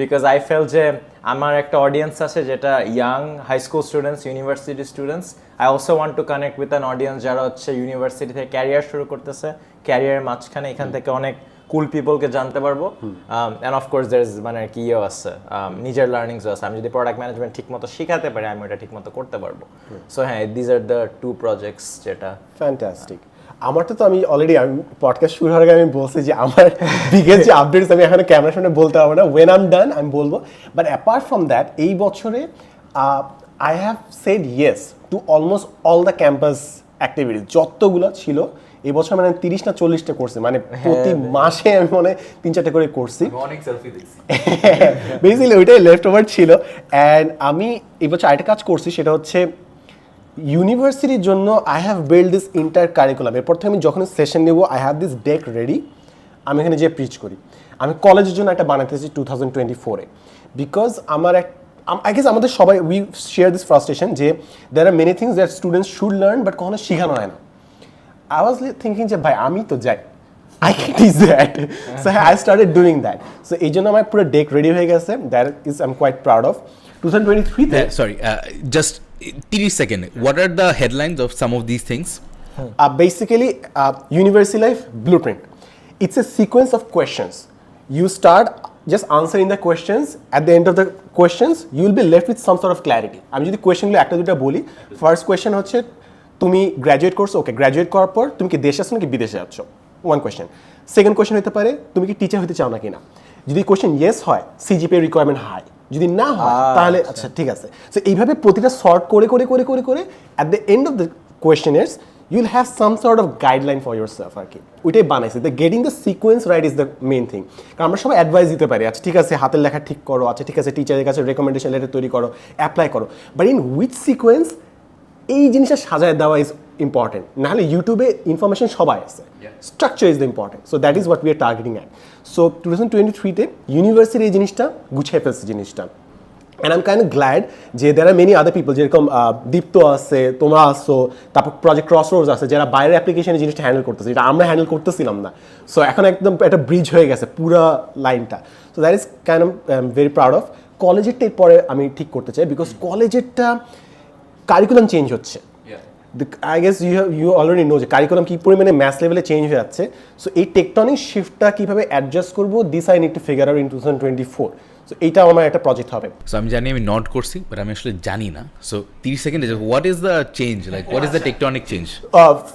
বিকজ আই ফেল যে আমার একটা অডিয়েন্স আছে যেটা young high school students, university students. I also want to connect with an audience যারা হচ্ছে ইউনিভার্সিটি থেকে ক্যারিয়ার শুরু করতেছে, ক্যারিয়ারের মাঝখানে এখান থেকে অনেক কুল পিপলকে জানতে পারবো। অ্যান্ড অফকোর্স দের ইজ মানে কি ইয়েও আছে, নিজের লার্নিংসও আছে। আমি যদি প্রোডাক্ট ম্যানেজমেন্ট ঠিক মতো শিখাতে পারি আমি ওটা ঠিক মতো করতে পারবো। সো হ্যাঁ, these are the two projects যেটা ফ্যান্টাস্টিক। আমারটা তো আমি অলরেডি পডকাস্ট শুরু হওয়ার আগে আমি বলছি যে আমার বিগেস্ট যে আপডেটস আমি এখন ক্যামেরার সামনে বলতে পারবো না, ওয়েন আই এম ডান আমি বলবো। বাট অ্যাপার্ট ফ্রম দ্যাট, এই বছরে I have said yes to almost all the campus activities যতগুলো ছিল এই বছর মানে 30 না 40টা করছি, মানে প্রতি মাসে আমি মনে 3-4টা করে করছি। অনেক সেলফি দেখছি বেসিক্যালি ওইটাই লেফট ওভার ছিল। অ্যান্ড আমি এই বছর আরেকটা কাজ করছি, সেটা হচ্ছে ইউনিভার্সিটির জন্য I have build this inter curriculum. এরপর থেকে আমি যখন সেশন নেব I have this deck ready, আমি এখানে যে প্রিচ করি। আমি কলেজের জন্য একটা বানাতেছি 2024-এ, বিকজ আমার আই গেস আমাদের সবাই উই শেয়ার দিস ফ্রাস্ট্রেশন যে there are many things that students should learn but কখনো শেখানো হয় না। আই ওয়াজ থিঙ্কিং যে ভাই আমি তো যাই, I can teach that. So I started doing that. So এই জন্য আমার পুরো ডেক রেডি হয়ে গেছে, that is I am quite proud of. 2023-তে sorry just 30 second, what are the headlines of some of this things? basically university life blueprint. It's a sequence of questions. You start just answering the questions. At the end of the questions you will be left with some sort of clarity. আমি যদি কোয়েশ্চেনগুলো একটা দুটো বলি, first question হচ্ছে তুমি graduate করছো, ওকে graduate করার পর তুমি কি দেশে আসছো নাকি বিদেশে যাচ্ছ, ওয়ান কোয়েশ্চেন। সেকেন্ড কোয়েশ্চেন হতে পারে তুমি কি টিচার হতে চাও নাকি না। যদি কোয়েশ্চেন ইয়েস হয় সিজিপিএ রিকোয়ারমেন্ট হাই, যদি না হয় তাহলে আচ্ছা ঠিক আছে। সো এইভাবে প্রতিটা সর্ট করে করে করে করে করে at the end of the questionnaires you'll have some sort of guideline for yourself আর কি, ওইটাই বানাইছে। The getting the sequence right is the main thing. কারণ আমরা সবাই অ্যাডভাইস দিতে পারি, আচ্ছা ঠিক আছে হাতের লেখা ঠিক করো, আচ্ছা ঠিক আছে টিচারের কাছে রেকমেন্ডেশন লেটার তৈরি করো, অ্যাপ্লাই করো, বাট ইন উইচ সিকোয়েন্স এই জিনিসটা সাজায় দেওয়া ইজ ইম্পর্টেন্ট। নাহলে ইউটিউবে ইনফরমেশন সবাই আছে, structure is the important. So that is what we are targeting at. So 2023-তে ইউনিভার্সিটি এই জিনিসটা গুছিয়ে ফেলছে জিনিসটা। অ্যান্ড আম কাইন্ড গ্ল্যাড যে there are many other people, যেরকম দীপ্ত আছে, তোমরা আসছো, তারপর প্রজেক্ট ক্রসরোডস আছে, যারা বাইরের অ্যাপ্লিকেশনে জিনিসটা হ্যান্ডেল করতেছে, এটা আমরা হ্যান্ডেল করতেছিলাম না। সো এখন একদম একটা ব্রিজ হয়ে গেছে পুরো লাইনটা। So that is kind very proud of. কলেজেরটা পরে আমি ঠিক করতে চাই, বিকজ কলেজেরটা কারিকুলাম চেঞ্জ হচ্ছে। I guess you already know যে কারিকুলাম কী পরিমাণে ম্যাথস লেভেলে চেঞ্জ হয়ে যাচ্ছে। সো এই টেকটনিক শিফটটা কীভাবে অ্যাডজাস্ট করবো, this I need to figure out in 2024। So এইটা আমার একটা প্রজেক্ট হবে। সো আমি জানি আমি নট করছি, বাট আমি আসলে জানি না। সো 30 সেকেন্ডে what is the change, like what is the tectonic change?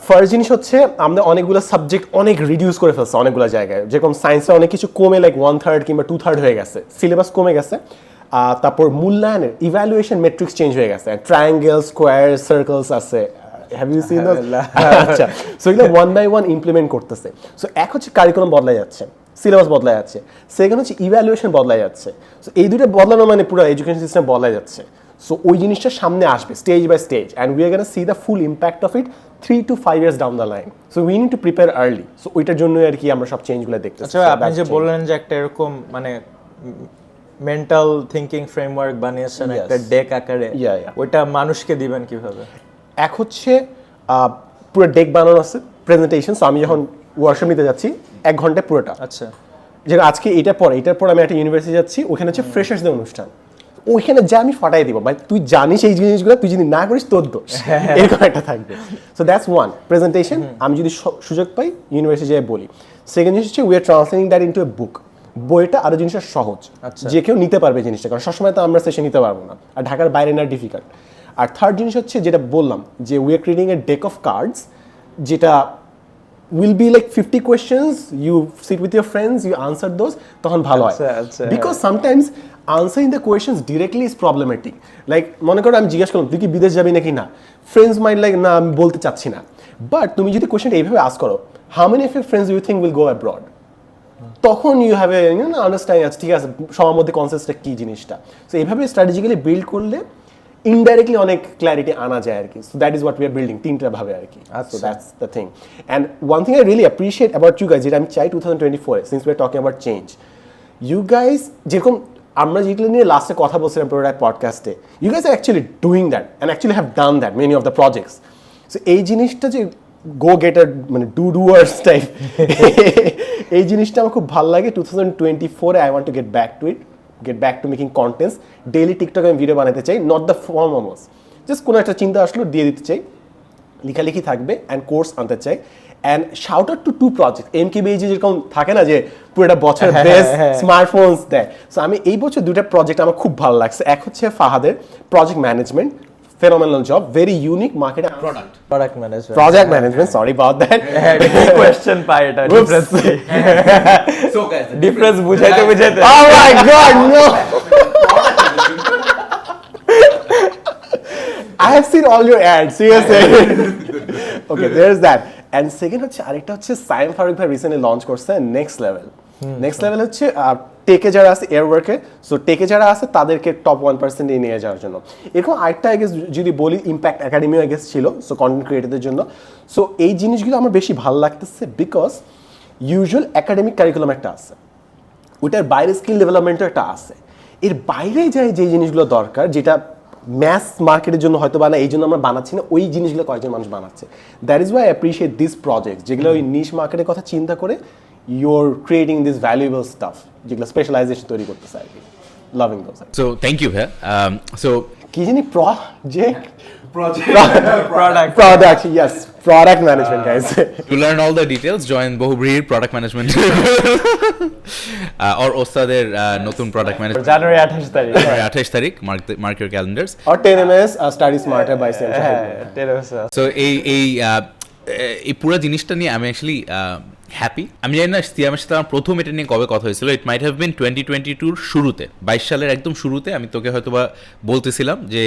First জিনিস হচ্ছে আমরা অনেকগুলো সাবজেক্ট অনেক রিডিউস করে ফেলছে অনেকগুলো জায়গায়, যেরকম সায়েন্সে অনেক কিছু কমে লাইক 1/3 কিংবা 2/3 হয়ে গেছে, সিলেবাস কমে গেছে। তারপর মূল্যায়নের ইভ্যালুয়েশন মেট্রিক্স চেঞ্জ হয়ে গেছে, ট্রায়াঙ্গেল স্কোয়ার সার্কেলস আছে, হ্যাভ ইউ সিন দোজ? আচ্ছা, সো এগুলো ওয়ান বাই ওয়ান ইমপ্লিমেন্ট করতেছে। সো এক হচ্ছে কারিকুলাম বদলাই যাচ্ছে, সিলেবাস বদলাই যাচ্ছে, সেকেন্ড হচ্ছে ইভ্যালুয়েশন বদলাই যাচ্ছে। সো এই দুটো বদলানো মানে পুরো এডুকেশন সিস্টেম বদলাই যাচ্ছে। সো ওই জিনিসটা সামনে আসবে stage by stage, and we are gonna see the full impact of it 3 to 5 years down the line. So we need to prepare early. So ওইটার জন্যই আর কি আমরা সব চেঞ্জগুলো দেখতেছি। আচ্ছা, আপনি যে বললেন যে একটা এরকম মানে মেন্টাল থিংকিং ফ্রেমওয়ার্ক বানিয়েছেন একটা ডেক আকারে, ওইটা মানুষকে দিবেন কিভাবে? এক হচ্ছে পুরো ডেক বানানো আছে, প্রেজেন্টেশন। সো আমি যখন ওয়ার্কশপ নিতে যাচ্ছি 1 ঘন্টায় পুরোটা, আচ্ছা যেটা আজকে এটার পর আমি একটা ইউনিভার্সিটি যাচ্ছি, ওখানে হচ্ছে ফ্রেশার্সদের অনুষ্ঠান, ওইখানে যা আমি ফাটাই দিব ভাই, তুই জানিস এই জিনিসগুলো, তুই যদি না করিস তোর দোষ, এরকম একটা থাকবে। সো দ্যাটস ওয়ান প্রেজেন্টেশন, আমি যদি সুযোগ পাই ইউনিভার্সিটি যাই বলি। সেকেন্ড জিনিস হচ্ছে we are translating that into a book. বইটা আরো জিনিসটা সহজ, যে কেউ নিতে পারবে জিনিসটা, কারণ সবসময় তো আমরা সেশন নিতে পারবো না, আর ঢাকার বাইরে না ডিফিকাল্ট। আর থার্ড জিনিস হচ্ছে যেটা বললাম যে we are creating a deck of cards, যেটা will be like 50 questions, you sit with your friends, you answer those, তখন ভালো হয়। Because sometimes answering the questions directly is problematic. Like মনে করো আমি জিজ্ঞাসা করলাম তুই কি বিদেশ যাবি নাকি না, ফ্রেন্ডস মাইন্ড লাইক না আমি বলতে চাচ্ছি না, বাট তুমি যদি কোয়েশ্চেনটা এইভাবে আস্ক করো, how many of your friends do you think will go abroad, তখন ইউ হ্যাভ এ আন্ডারস্ট্যান্ডিং, আছে ঠিক আছে সবার মধ্যে কনসেপ্টটা কি জিনিসটা। সো এইভাবে স্ট্র্যাটেজিক্যালি বিল্ড করলে ইনডাইরেক্টলি অনেক ক্ল্যারিটি আনা যায় আর কি। So that is what we are building, তিনটা ভাবে আর কি। So that's the thing. And one thing I really appreciate about you guys, যেটা আমি চাই 2024 since we are talking about change, you guys যেরকম আমরা যেগুলো নিয়ে লাস্টে কথা বলছিলাম প্রোডাক্ট পডকাস্টে, you guys are actually doing that and actually have done that many of the projects. So এই জিনিসটা যে গো গেটার মানে ডুয়ার্স টাইপ, এই জিনিসটা আমার খুব ভালো লাগে। 2024 I want to get back to making contents. Daily টিকটকে আমি ভিডিও বানাতে চাই, নট দ্য ফর্মালস, জাস্ট কোনো একটা চিন্তা আসলো দিয়ে দিতে চাই, লেখালেখি থাকবে অ্যান্ড কোর্স আনতে চাই। And shout out to 2 project, MKBH যেরকম থাকে না যে পুরোটা বছর বেস্ট স্মার্টফোনস দেয়। সো আমি এই বছর 2টা প্রজেক্ট আমার খুব ভালো লাগছে। এক হচ্ছে ফাহাদের project management, phenomenal job, very unique market product management, sorry about that. question পাই এটা ডিফারেন্স, সো গাইস ডিফারেন্স বুঝাইতে oh my god no I have seen all your ads, seriously. Okay there that and second হচ্ছে আরেকটা হচ্ছে সাইম ফারুক ভাই recently launch করছে next level হচ্ছে টেকে যারা আছে এয়ারওয়ার্কে, সো টেকে যারা আছে তাদেরকে টপ 1% নিয়ে যাওয়ার জন্য। এরকম আরেকটা আই গেস যদি বলি ইম্প্যাক্ট একাডেমিও আই গেস ছিল, সো কন্টেন্ট ক্রিয়েটরদের জন্য। সো এই জিনিসগুলো আমার বেশি ভালো লাগতেছে বিকজ ইউজুয়াল একাডেমিক কারিকুলাম একটা আছে, ওটার বাইরে স্কিল ডেভেলপমেন্টও একটা আছে, এর বাইরে যায় যে জিনিসগুলো দরকার যেটা ম্যাস মার্কেটের জন্য হয়তো বা না এই জন্য আমরা বানাচ্ছি না, ওই জিনিসগুলো কয়েকজন মানুষ বানাচ্ছে। That is why I appreciate this project যেগুলো ওই নিশ মার্কেটের কথা চিন্তা করে your creating this valuable stuff যেগুলো স্পেশালাইজেশন তৈরি করতেছে আর কি। Loving those. So thank you ভাইয়া। সো কি জানি project product yes product management guys. To learn all the details, join বহুব্রীর product management or ওস্তাদের নতুন product management জানুয়ারি 28 তারিখ mark your calendars. or 10ms study smarter by Seeam Shahid. So এই পুরো জিনিসটা নিয়ে আমি অ্যাকচুয়ালি হ্যাপি। আমি জানি না সিয়ামের সাথে আমার প্রথম এটা নিয়ে কবে কথা হয়েছিল, ইট মাইট হ্যাভ বিন 2022 শুরুতে, 22 সালের একদম শুরুতে আমি তোকে হয়তোবা বলতেছিলাম যে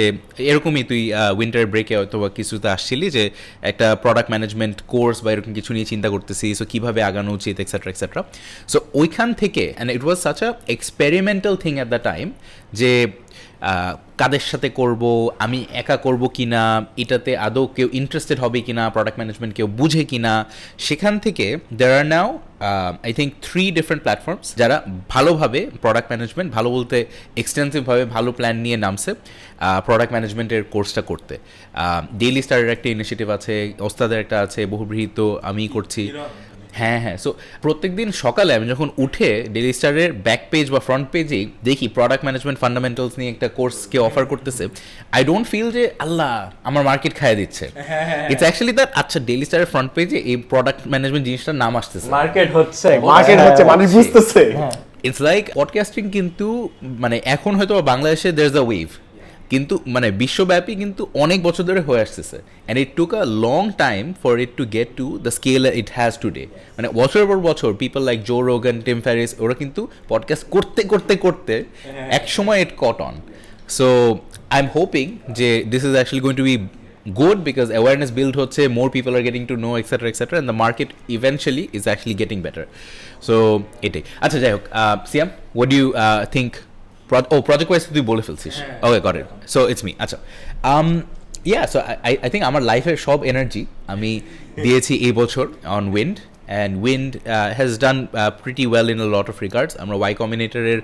এরকমই তুই উইন্টার ব্রেকে হয়তোবা কিছুতে আসছিলি যে একটা প্রোডাক্ট ম্যানেজমেন্ট কোর্স বা এরকম কিছু নিয়ে চিন্তা করতেছি, সো কীভাবে আগানো উচিত এক্সেট্রা। সো ওইখান থেকে and it was such a experimental thing at the time যে কাদের সাথে করব, আমি একা করব কিনা, এটাতে আদৌ কেউ ইন্টারেস্টেড হবে কিনা, প্রোডাক্ট ম্যানেজমেন্ট কেউ বুঝে কিনা। সেখান থেকে there are now I think 3 different platforms যারা ভালোভাবে প্রোডাক্ট ম্যানেজমেন্ট, ভালো বলতে এক্সটেন্সিভভাবে ভালো প্ল্যান নিয়ে নামছে প্রোডাক্ট ম্যানেজমেন্টের কোর্সটা করতে। ডেইলি স্টারের একটা ইনিশিয়েটিভ আছে, ওস্তাদের একটা আছে, বহুব্রীহিত আমি করছি। হ্যাঁ, সো প্রত্যেক দিন সকালে আমি যখন উঠে ডেইলি স্টারের ব্যাক পেজ বা ফ্রন্ট পেজেই দেখি প্রোডাক্ট ম্যানেজমেন্ট ফান্ডামেন্টালস নিয়ে একটা কোর্সকে অফার করতেছে, আই ডোন্ট ফিল যে আল্লাহ আমার মার্কেট খাইয়ে দিচ্ছে। ইটস অ্যাকচুয়ালি দ্যাট আচ্ছা ডেইলি স্টারের ফ্রন্ট পেজে এই প্রোডাক্ট ম্যানেজমেন্ট জিনিসটার নাম আসতেছে, মার্কেট হচ্ছে মানুষ বুঝতেছে। ইটস লাইক পডকাস্টিং কিন্তু মানে এখন হয়তো বাংলাদেশে দের ইজ আ ওয়েভ, কিন্তু মানে বিশ্বব্যাপী কিন্তু অনেক বছর ধরে হয়ে আসতেছে, and it took a long time for it to get to the scale it has today. মানে বছরের পর বছর people like Joe Rogan, Tim Ferriss, ওরা কিন্তু পডকাস্ট করতে এক সময় it caught on. So I am hoping যে this is actually going to be good because awareness build হচ্ছে, more people are getting to know etc and the market eventually is actually getting better. So এটাই। আচ্ছা যাই হোক, Siam what do you think? Project wise তুই বলে ফেলছিস, okay got it, so it's me. আচ্ছা so I think আমার লাইফের সব এনার্জি আমি দিয়েছি এই বছর on wind, and wind has done pretty well in a lot of regards. আমরা Y Combinator এর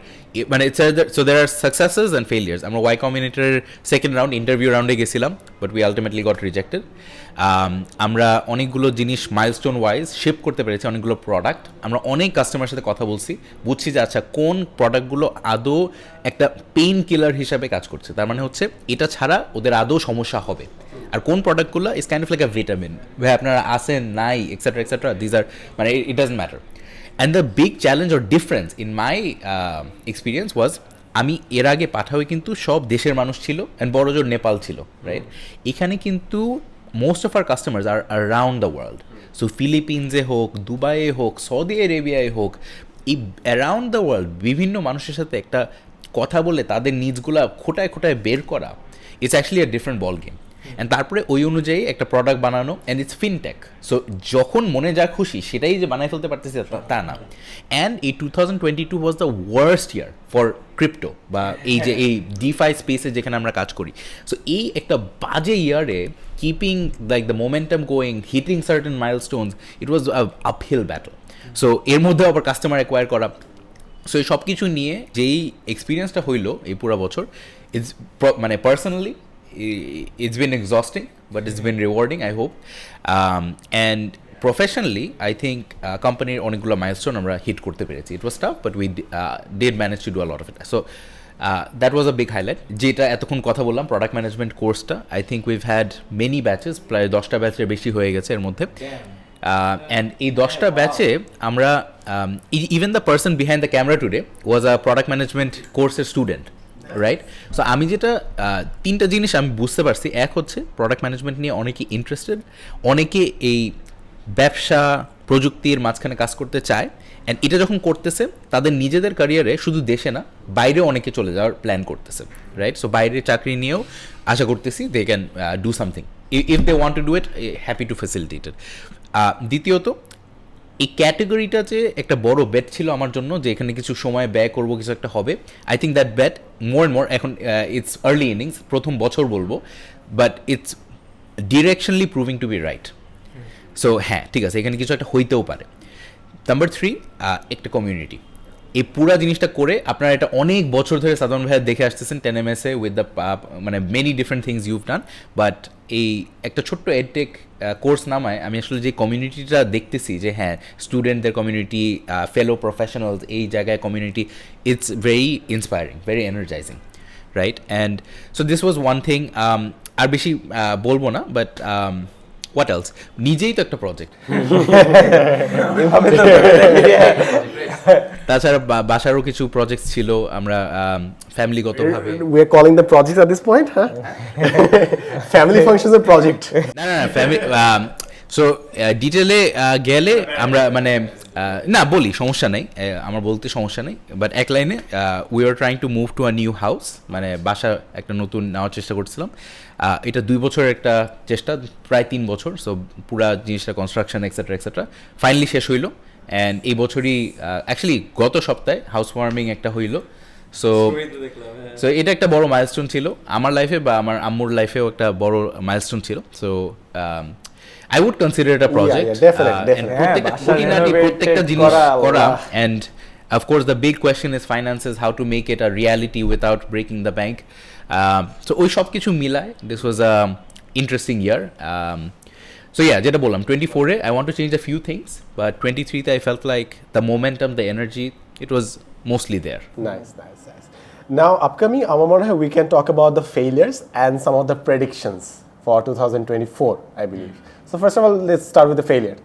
মানে so there are successes and failures. আমরা Y Combinator এর সেকেন্ড রাউন্ড ইন্টারভিউ রাউন্ডে গেছিলাম, but we ultimately got rejected. আমরা অনেকগুলো জিনিস মাইলস্টোন ওয়াইজ শিপ করতে পেরেছি, অনেকগুলো প্রোডাক্ট। আমরা অনেক কাস্টমারের সাথে কথা বলছি, বুঝছি যে আচ্ছা কোন প্রোডাক্টগুলো আদৌ একটা পেইন কিলার হিসাবে কাজ করছে, তার মানে হচ্ছে এটা ছাড়া ওদের আদৌ সমস্যা হবে, আর কোন প্রোডাক্টগুলো is kind of like a vitamin, ভাই আপনারা আসেন নাই এক্সেট্রা দিজ আর মানে it doesn't matter. And the big challenge or difference in my experience ওয়াজ, আমি এর আগে পাঠাওয়ে কিন্তু সব দেশের মানুষ ছিল, অ্যান্ড বড় জোর নেপাল ছিল, রাইট? এখানে কিন্তু most of our customers are around the world. So ফিলিপিন্সে হোক, দুবাইয়ে হোক, সৌদি আরেবিয়ায় হোক, এই অ্যারাউন্ড দ্য ওয়ার্ল্ড বিভিন্ন মানুষের সাথে একটা কথা বলে তাদের নিডসগুলো খোটায় বের করা, it's actually a different ball game. And তারপরে ওই অনুযায়ী একটা প্রোডাক্ট বানানো, অ্যান্ড ইটস ফিনটেক। সো যখন মনে যা খুশি সেটাই যে বানাই ফেলতে পারতেছি তা না। অ্যান্ড এই 2022 was the worst year for crypto বা এই যে এই ডিফাই স্পেসে যেখানে আমরা কাজ করি। সো এই একটা বাজে ইয়ারে keeping like the momentum going, hitting certain milestones, it was uphill battle. So এর মধ্যে আবার কাস্টমার অ্যাকোয়ার করা, সো এই সব কিছু নিয়ে যেই এক্সপিরিয়েন্সটা হইলো এই পুরো বছর, ইটস মানে personally it's been exhausting, but it's been rewarding, I hope. And professionally, I think companyর অনেকগুলো মাইলস্টোন আমরা হিট করতে পেরেছি। It was tough, but we did manage to do a lot of it. So that was a big highlight. যেটা এতক্ষণ কথা বললাম product management কোর্সটা, I think we've had many batches, প্রায় 10টা ব্যাচের বেশি হয়ে গেছে এর মধ্যে। And এই 10টা ব্যাচে আমরা even the person behind the camera today was a product management courseর student, right? So আমি যেটা 3টা জিনিস আমি বুঝতে পারছি, এক হচ্ছে প্রোডাক্ট ম্যানেজমেন্ট নিয়ে অনেকে ইন্টারেস্টেড, অনেকে এই ব্যবসা প্রযুক্তির মাঝখানে কাজ করতে চায়, অ্যান্ড এটা যখন করতেছে তাদের নিজেদের ক্যারিয়ারে শুধু দেশে না বাইরেও অনেকে চলে যাওয়ার প্ল্যান করতেছে, রাইট? সো বাইরে চাকরি নিয়েও আশা করতেছি they can do something if they want to do it, happy to facilitate it. দ্বিতীয়ত, এই ক্যাটেগরিটা যে একটা বড় বেট ছিল আমার জন্য, যে এখানে কিছু সময় ব্যয় করবো, কিছু একটা হবে। I think that bet more and more, এখন ইটস আর্লি ইনিংস, প্রথম বছর বলবো, but it's directionally proving to be right. So হ্যাঁ, ঠিক আছে, এখানে কিছু একটা হইতেও পারে। নাম্বার 3, একটা কমিউনিটি। এই পুরা জিনিসটা করে আপনারা এটা অনেক বছর ধরে সাধারণ ভাইয়া দেখে আসতেছেন 10MS-এ উইথ দ্য মানে many different things ইউভ done, but এই একটা ছোট্ট এডটেক কোর্স নামায় আমি আসলে যে কমিউনিটিটা দেখতেছি, যে হ্যাঁ, স্টুডেন্টদের কমিউনিটি, ফেলো প্রফেশনালস, এই জায়গায় community, it's very inspiring, very energizing, right? And so this was one thing. আর বেশি বলবো না, বাট হোয়াট এলস, নিজেই তো একটা প্রজেক্ট। তাছাড়া বাসারও কিছু প্রজেক্ট ছিল, আমরা ফ্যামিলিগতভাবে, we are calling the project at this point, huh? Family functions a project. না ফ্যামিলি, সো ডিটেলে গেলে আমরা মানে না বলি, সমস্যা নেই, আমার বলতে সমস্যা নেই, বাট এক লাইনে, we are trying to move to a new house, মানে বাসা একটা নতুন নেওয়ার চেষ্টা করছিলাম। এটা 2 বছরের একটা চেষ্টা, প্রায় 3 বছর। সো পুরা জিনিসটা কনস্ট্রাকশন এক্সেট্রা ফাইনালি শেষ হইলো। অ্যান্ড এই বছরই অ্যাকচুয়ালি গত সপ্তাহে হাউস ওয়ার্মিং একটা হইলো। সো এটা একটা বড় মাইলস্টোন ছিল আমার লাইফে, বা আমার আম্মুর লাইফেও একটা বড় মাইলস্টোন ছিল। So I would consider it a project. Yeah, definitely. প্রত্যেকটা জিনিস করা, and of course the big question is finances, how to make it a reality without breaking the bank. So ওই সব কিছু মিলায় this was a interesting year. So yeah, যেটা বললাম, 24-এ I want to change a few things, but 23-তে I felt like the momentum, the energy, it was mostly there. Nice. Now upcoming, আমার মনে হয় we can talk about the failures and some of the predictions for 2024, I believe. So first of all, let's start with the failure.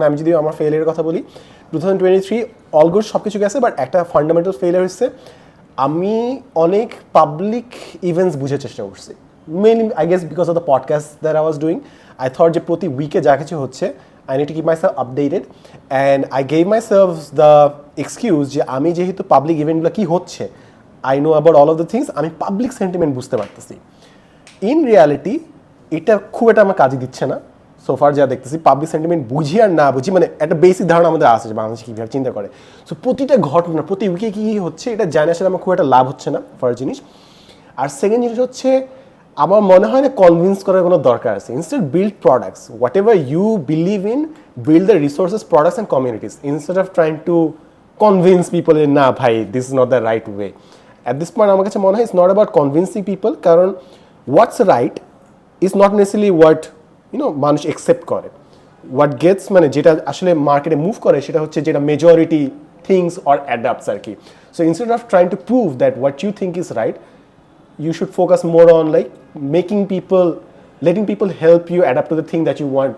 আমি যদি আমার ফেলিয়ারের কথা বলি, 2023 all good সব কিছু গেছে, বাট একটা ফান্ডামেন্টাল ফেলিয়ার হচ্ছে আমি অনেক পাবলিক ইভেন্টস বুঝার চেষ্টা করছি। Mainly I guess because of the podcast that I was doing, I thought যে প্রতি উইকে যা কিছু হচ্ছে, I need to keep myself updated, and I gave myself the excuse যে আমি যেহেতু পাবলিক ইভেন্টগুলো কী হচ্ছে, I know about all of the things, আমি পাবলিক সেন্টিমেন্ট বুঝতে পারতেছি। ইন রিয়ালিটি এটা খুব একটা আমার কাজে দিচ্ছে না সোফার, যা দেখতেছি পাবলিক সেন্টিমেন্ট বুঝি আর না বুঝি, মানে একটা বেসিক ধারণা আমাদের আছে যে বাংলাদেশ কীভাবে চিন্তা করে। সো প্রতিটা ঘটনা, প্রতি উইকে কী হচ্ছে এটা জানে আসলে আমার খুব একটা লাভ হচ্ছে না, ফার্স্ট জিনিস। আর সেকেন্ড জিনিস হচ্ছে, আমার মনে হয় না কনভিন্স করার কোনো দরকার আছে। Instead build products, whatever you believe in, build the resources, products and communities, instead of trying to convince people না ভাই this is not the right way. At this point আমার কাছে মনে হয় it's not about convincing people, কারণ what's right is not necessarily what মানুষ accept করে। What gets, মানে যেটা আসলে মার্কেটে মুভ করে, সেটা হচ্ছে যেটা মেজরিটি থিংস অর অ্যাডাপ্টস আর কি। So instead of trying to prove that what you think is right, you should focus more on like letting people help you adapt to the thing that you want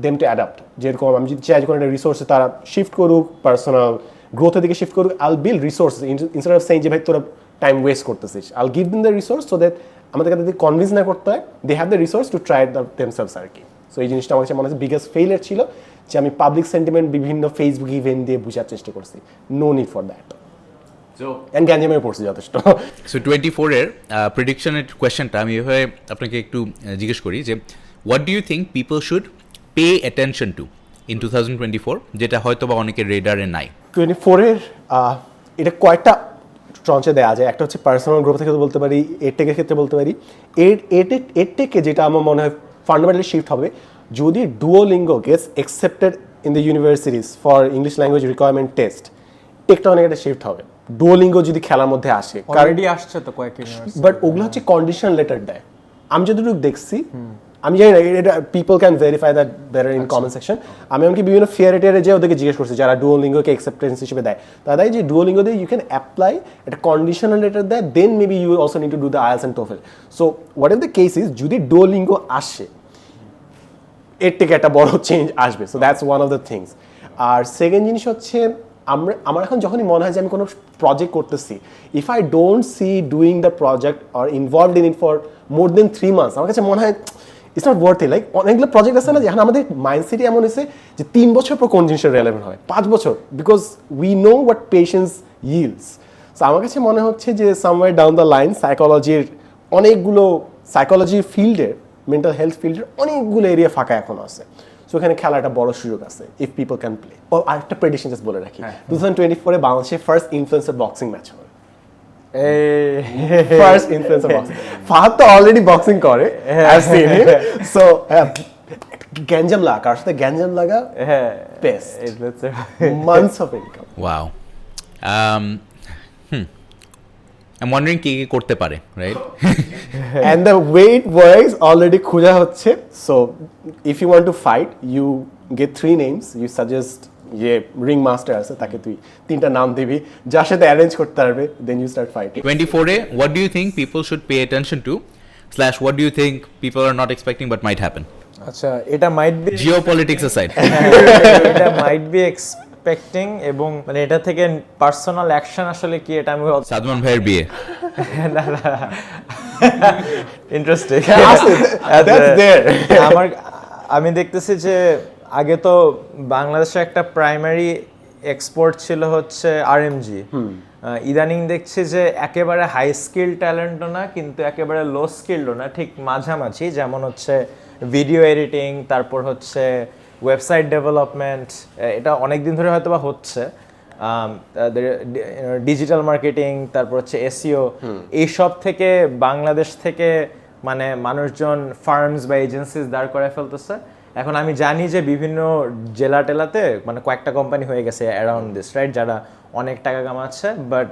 them to adapt. যেরকম আমি যদি চাই কোনো একটা রিসোর্সে তারা shift করুক, personal গ্রোথের দিকে শিফট করুক, I'll build resources instead of saying যে ভাই তোরা টাইম ওয়েস্ট করতেছিস, I'll give them the resource so that আমাদের কাছে কনভিন্স না করতে হয়, they have the resource to try themselves আর কি। সো এই জিনিসটা আমার কাছে মনে হচ্ছে বিগেস্ট ফেলিয়ার ছিল, যে আমি পাবলিক সেন্টিমেন্ট বিভিন্ন ফেসবুক ইভেন্ট দিয়ে বোঝার চেষ্টা করছি। No need for that. And গ্যাঞ্জামে পড়ছি যথেষ্ট। সো 24-এর প্রেডিকশনের কোয়েশ্চেনটা আমি এভাবে আপনাকে একটু জিজ্ঞেস করি যে, what do you think people should pay attention to in 2024, যেটা হয়তো বা অনেকের রেডারে নাই? 24-এর এটা কয়েকটা ট্রঞ্চে দেওয়া যায়। একটা হচ্ছে পার্সোনাল গ্রোথ থেকে বলতে পারি, এডটেকের ক্ষেত্রে বলতে পারি। এডটেকে যেটা আমার মনে হয় ফান্ডামেন্টালি শিফট হবে, যদি Duolingo gets accepted in the universities for English language requirement test, টেকটা অনেক একটা শিফট হবে। ডুওলিঙ্গো যদি খেলার মধ্যে আসে, অলরেডি আসছে তো কয়েক ইউনিভার্সিটি, বাট ওগুলো হচ্ছে কন্ডিশন লেটার দেয়। আমি যতটুকু দেখছি, আমি জানি না, এটা people can verify that better in comment section. আমি এমনকি বিভিন্ন ফেয়ারেটেরে যে ওদেরকে জিজ্ঞেস করছি যারা ডুওলিঙ্গোকে অ্যাকসেপ্টেন্স হিসেবে দেয়, তারাই যে ডুওলিঙ্গো দিয়ে ইউ ক্যান অ্যাপ্লাই একটা কন্ডিশনাল লেটার দেয়, then maybe you also need to do the IELTS and TOEFL. So what is the case is, যদি ডুওলিঙ্গো আসে, এর থেকে একটা বড় চেঞ্জ আসবে। So that's one of the things. আর সেকেন্ড জিনিস হচ্ছে, আমার এখন যখনই মনে হয় যে আমি কোনো প্রজেক্ট করতেছি, if I don't see doing the project or involved in it for more than 3 months, আমার কাছে মনে হয় it's not worth it. Like অনেকগুলো প্রজেক্ট আছে না, যেখানে আমাদের মাইন্ডসেটই এমন হয়েছে যে 3 বছর পর কোন জিনিসটা রেলেভেন্ট হয়, 5 বছর, because we know what patience yields. So আমার কাছে মনে হচ্ছে যে সামওয়্যার ডাউন দ্য লাইন সাইকোলজির অনেকগুলো সাইকোলজি ফিল্ডের মেন্টাল হেলথ ফিল্ডের অনেকগুলো এরিয়া ফাঁকা এখনো আছে। সো এখানে খেলার একটা বড় সুযোগ আছে ইফ পিপল ক্যান প্লে। ও আরেকটা প্রেডিকশন জাস্ট বলে রাখি, 2024 বাংলাদেশে ফার্স্ট ইনফ্লুয়েন্সার বক্সিং ম্যাচ হবে। First influencer boxing. ফাহাদ তো অলরেডি বক্সিং করে, I've seen him. So গ্যাঞ্জাম লাগা, কার সাথে গ্যাঞ্জাম লাগা, best months of income. Wow. I'm wondering কি কি করতে পারে, right? And the way it works already খোঁজা হচ্ছে. So if you want to fight, you get 3 names. You suggest যে রিং মাস্টার আছে, তাকে তুই 3টা নাম দিবি, যার সাথে অ্যারেঞ্জ করতে পারবে, then you start fighting. 24 what do you think people should pay attention to / what do you think people are not expecting but might happen? আচ্ছা, এটা মাইট বি Geopolitics aside. এটা মাইট বি এক্সপেক্টিং, এবং মানে এটা থেকে personal action আসলে কি, এটা আমি সাদমান ভাইয়ের বিয়ে। ইন্টারেস্টিং। That's there. আমি দেখতেছি যে আগে তো বাংলাদেশে একটা প্রাইমারি এক্সপোর্ট ছিল হচ্ছে আরএমজি। ইদানিং দেখছি যে একেবারে হাই স্কিল ট্যালেন্টও না, কিন্তু একেবারে লো স্কিলও না, ঠিক মাঝামাঝি। যেমন হচ্ছে ভিডিও এডিটিং, তারপর হচ্ছে ওয়েবসাইট ডেভেলপমেন্ট, এটা অনেক দিন ধরে হয়তো বা হচ্ছে, ডিজিটাল মার্কেটিং, তারপর হচ্ছে এসইও। এইসব থেকে বাংলাদেশ থেকে মানে মানুষজন ফার্মস বা এজেন্সিস দাঁড় করে ফেলতেছে। এখন আমি জানি যে বিভিন্ন জেলা টেলাতে মানে কয়েকটা কোম্পানি হয়ে গেছে অ্যারাউন্ড দিস, রাইট, যারা অনেক টাকা কামাচ্ছে। বাট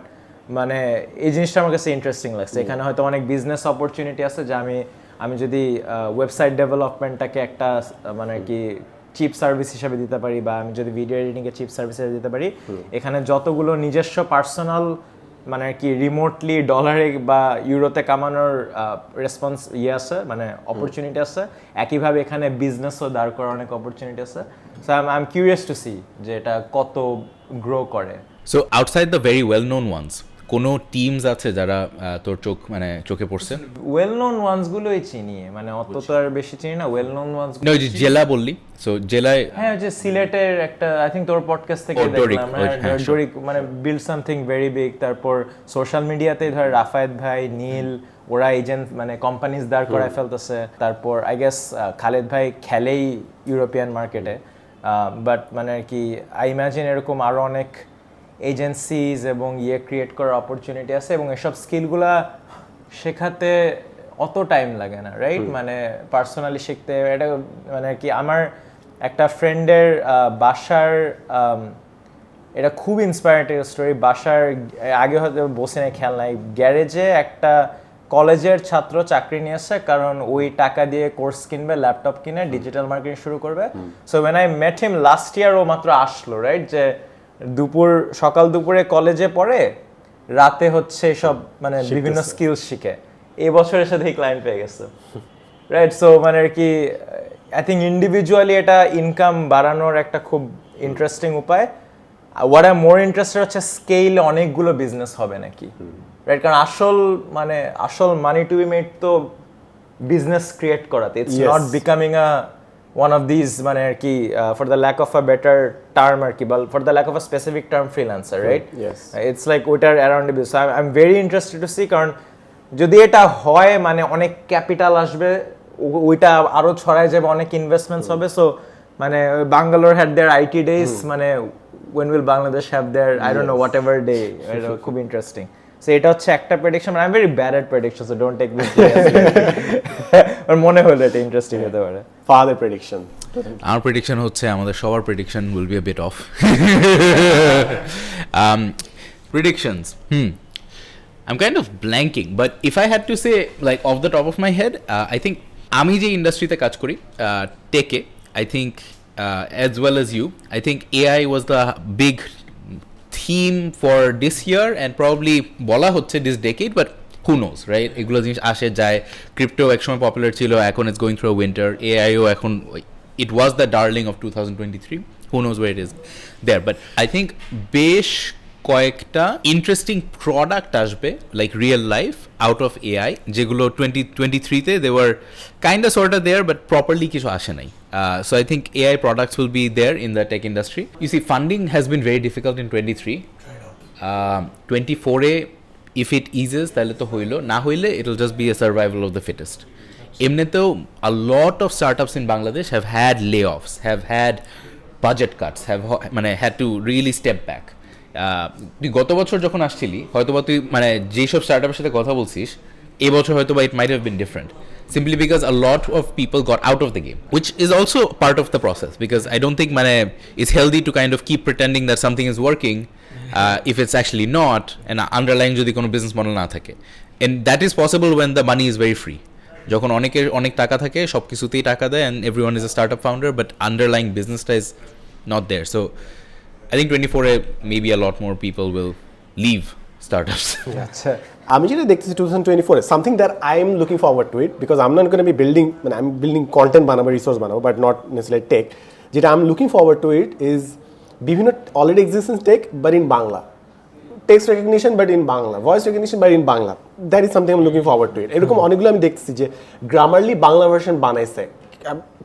মানে এই জিনিসটা আমার কাছে ইন্টারেস্টিং লাগছে। এখানে হয়তো অনেক বিজনেস অপরচুনিটি আছে, যা আমি যদি ওয়েবসাইট ডেভেলপমেন্টটাকে একটা মানে কি চিপ সার্ভিস হিসেবে দিতে পারি, বা আমি যদি ভিডিও এডিটিংকে চিপ সার্ভিস হিসেবে দিতে পারি, এখানে যতগুলো নিজস্ব পার্সোনাল মানে কি রিমোটলি ডলারে বা ইউরোতে কামানোর রেসপন্স আছে, মানে অপরচুনিটি আছে, একইভাবে এখানে বিজনেসও দাঁড় করার অনেক অপরচুনিটি আছে। So I am curious to see যে এটা কত গ্রো করে। So outside the very well known ones, কোনো টিমস আছে যারা তোর চোখে পড়ছে? ওয়েল নোন ওয়ান্স গুলোই চিনি, মানে অত তো আর বেশি চিনি না। ওয়েল নোন ওয়ান্স ওই যে জেলা বললি, সো জেলায় হ্যাঁ, যে সিলেটের একটা আই থিংক তোর পডকাস্ট থেকে দেখলাম, ডরিক মানে বিল্ড সামথিং ভেরি বিগ। তারপর সোশ্যাল মিডিয়াতে ধর রাফায়েত ভাই, নীল, ওরা এজেন্ট মানে কোম্পানিজ দাঁড় করায় ফেলতেছে। তারপর আই গেস খালেদ ভাই খেলেই ইউরোপিয়ান মার্কেটে, বাট মানে কি আই ইমাজিন এরকম আরো অনেক এজেন্সিজ এবং ক্রিয়েট করার অপরচুনিটি আছে, এবং এসব স্কিলগুলা শেখাতে অত টাইম লাগে না, রাইট? মানে পার্সোনালি শিখতে এটা মানে কি আমার একটা ফ্রেন্ডের বাসার, এটা খুব ইন্সপায়ারিং স্টোরি। বাসার আগে হয়তো বসে নাই, খেয়াল নাই, গ্যারেজে একটা কলেজের ছাত্র চাকরি নিয়েছে, কারণ ওই টাকা দিয়ে কোর্স কিনবে, ল্যাপটপ কিনে ডিজিটাল মার্কেটিং শুরু করবে। So when I met him last year, ও মাত্র আসলো, রাইট, যে সকাল দুপুরে কলেজে পড়ে, রাতে হচ্ছে সব মানে বিভিন্ন স্কিলস শিখে, এই বছর এসে দেখি ক্লায়েন্ট পেয়ে গেছে, রাইট? সো মানে আর কি আই থিঙ্ক ইন্ডিভিজুয়ালি এটা ইনকাম বাড়ানোর একটা খুব ইন্টারেস্টিং উপায়। হোয়াট আই মোর ইন্টারেস্টেড হচ্ছে স্কেল অনেকগুলো বিজনেস হবে নাকি, রাইট? কারণ আসল মানি টু বি মেড তো বিজনেস ক্রিয়েট করাতে, it's not becoming a one of these মানে আর কি for the lack of a better term আর কি, but for the lack of a specific term, freelancer, right? Yes, it's like ওটার around the business. I'm very interested to see, কারণ যদি এটা হয় মানে অনেক ক্যাপিটাল আসবে, ওইটা আরো ছড়ায় যাবে, অনেক ইনভেস্টমেন্টস হবে। সো মানে Bangalore had their IT days, মানে when will Bangladesh have their I don't know whatever day, এটা খুব ইন্টারেস্টিং। সো এটা হচ্ছে একটা prediction. I am very bad at prediction, so don't take me seriously. আর মনে হলো এটা ইন্টারেস্টিং হতে পারে। ফাদার প্রেডিকশন, আমার প্রেডিকশন হচ্ছে আমাদের সবার prediction will be a bit off. Predictions. I'm kind of blanking, but if I had to say like off the top of my head, I think আমি যে ইন্ডাস্ট্রিতে কাজ করি টেকে, I think as well as you, I think AI was the big theme for this year and probably বলা হচ্ছে this decade, but who knows, right? এগুলো জিনিস আসে যায়। ক্রিপ্টো একসময় পপুলার ছিল, এখন it's going through a winter. AIও এখন it was the darling of 2023. Who knows where it is there, but I think বেশ কয়েকটা ইন্টারেস্টিং প্রোডাক্ট আসবে like real life out of AI, যেগুলো 2023-তে they were kind of sort of there but properly কিছু আসে নাই। So I think AI products will be there in the tech industry. You see, funding has been very difficult in 23. 24-এ if it eases তাহলে তো হইলো, না হইলে it will just be a survival of the fittest. এমনিতেও a lot of startups in Bangladesh have had layoffs, have had budget cuts, মানে had to really step back. তুই গত বছর যখন আসছিলি হয়তোবা তুই মানে যেসব স্টার্টআপের সাথে কথা বলছিস এবছর হয়তোবা it might have been different simply because a lot of people got out of the game, which is also part of the process, because I don't think মানে it's healthy to kind of keep pretending that something is working if it's actually not, and underlying যদি কোনো business model না থাকে, and that is possible when the money is very free. যখন অনেকের অনেক টাকা থাকে সব কিছুতেই টাকা দেয় and everyone is a startup founder, but underlying businessটা is not there. So I think 24 maybe a lot more people will leave startups. আচ্ছা আমি যেটা দেখতেছি 2024 something that I am looking forward to it, because I'm not going to be building, মানে I'm building content বানাবো, resource বানাবো, but not necessarily tech. যেটা I'm looking forward to it is বিভিন্ন already existing tech but in Bangla, text recognition but in Bangla, voice recognition but in Bangla. That is something I'm looking forward to it. এরকম অনেকগুলো আমি দেখতেছি যে Grammarly Bangla version বানাইছে,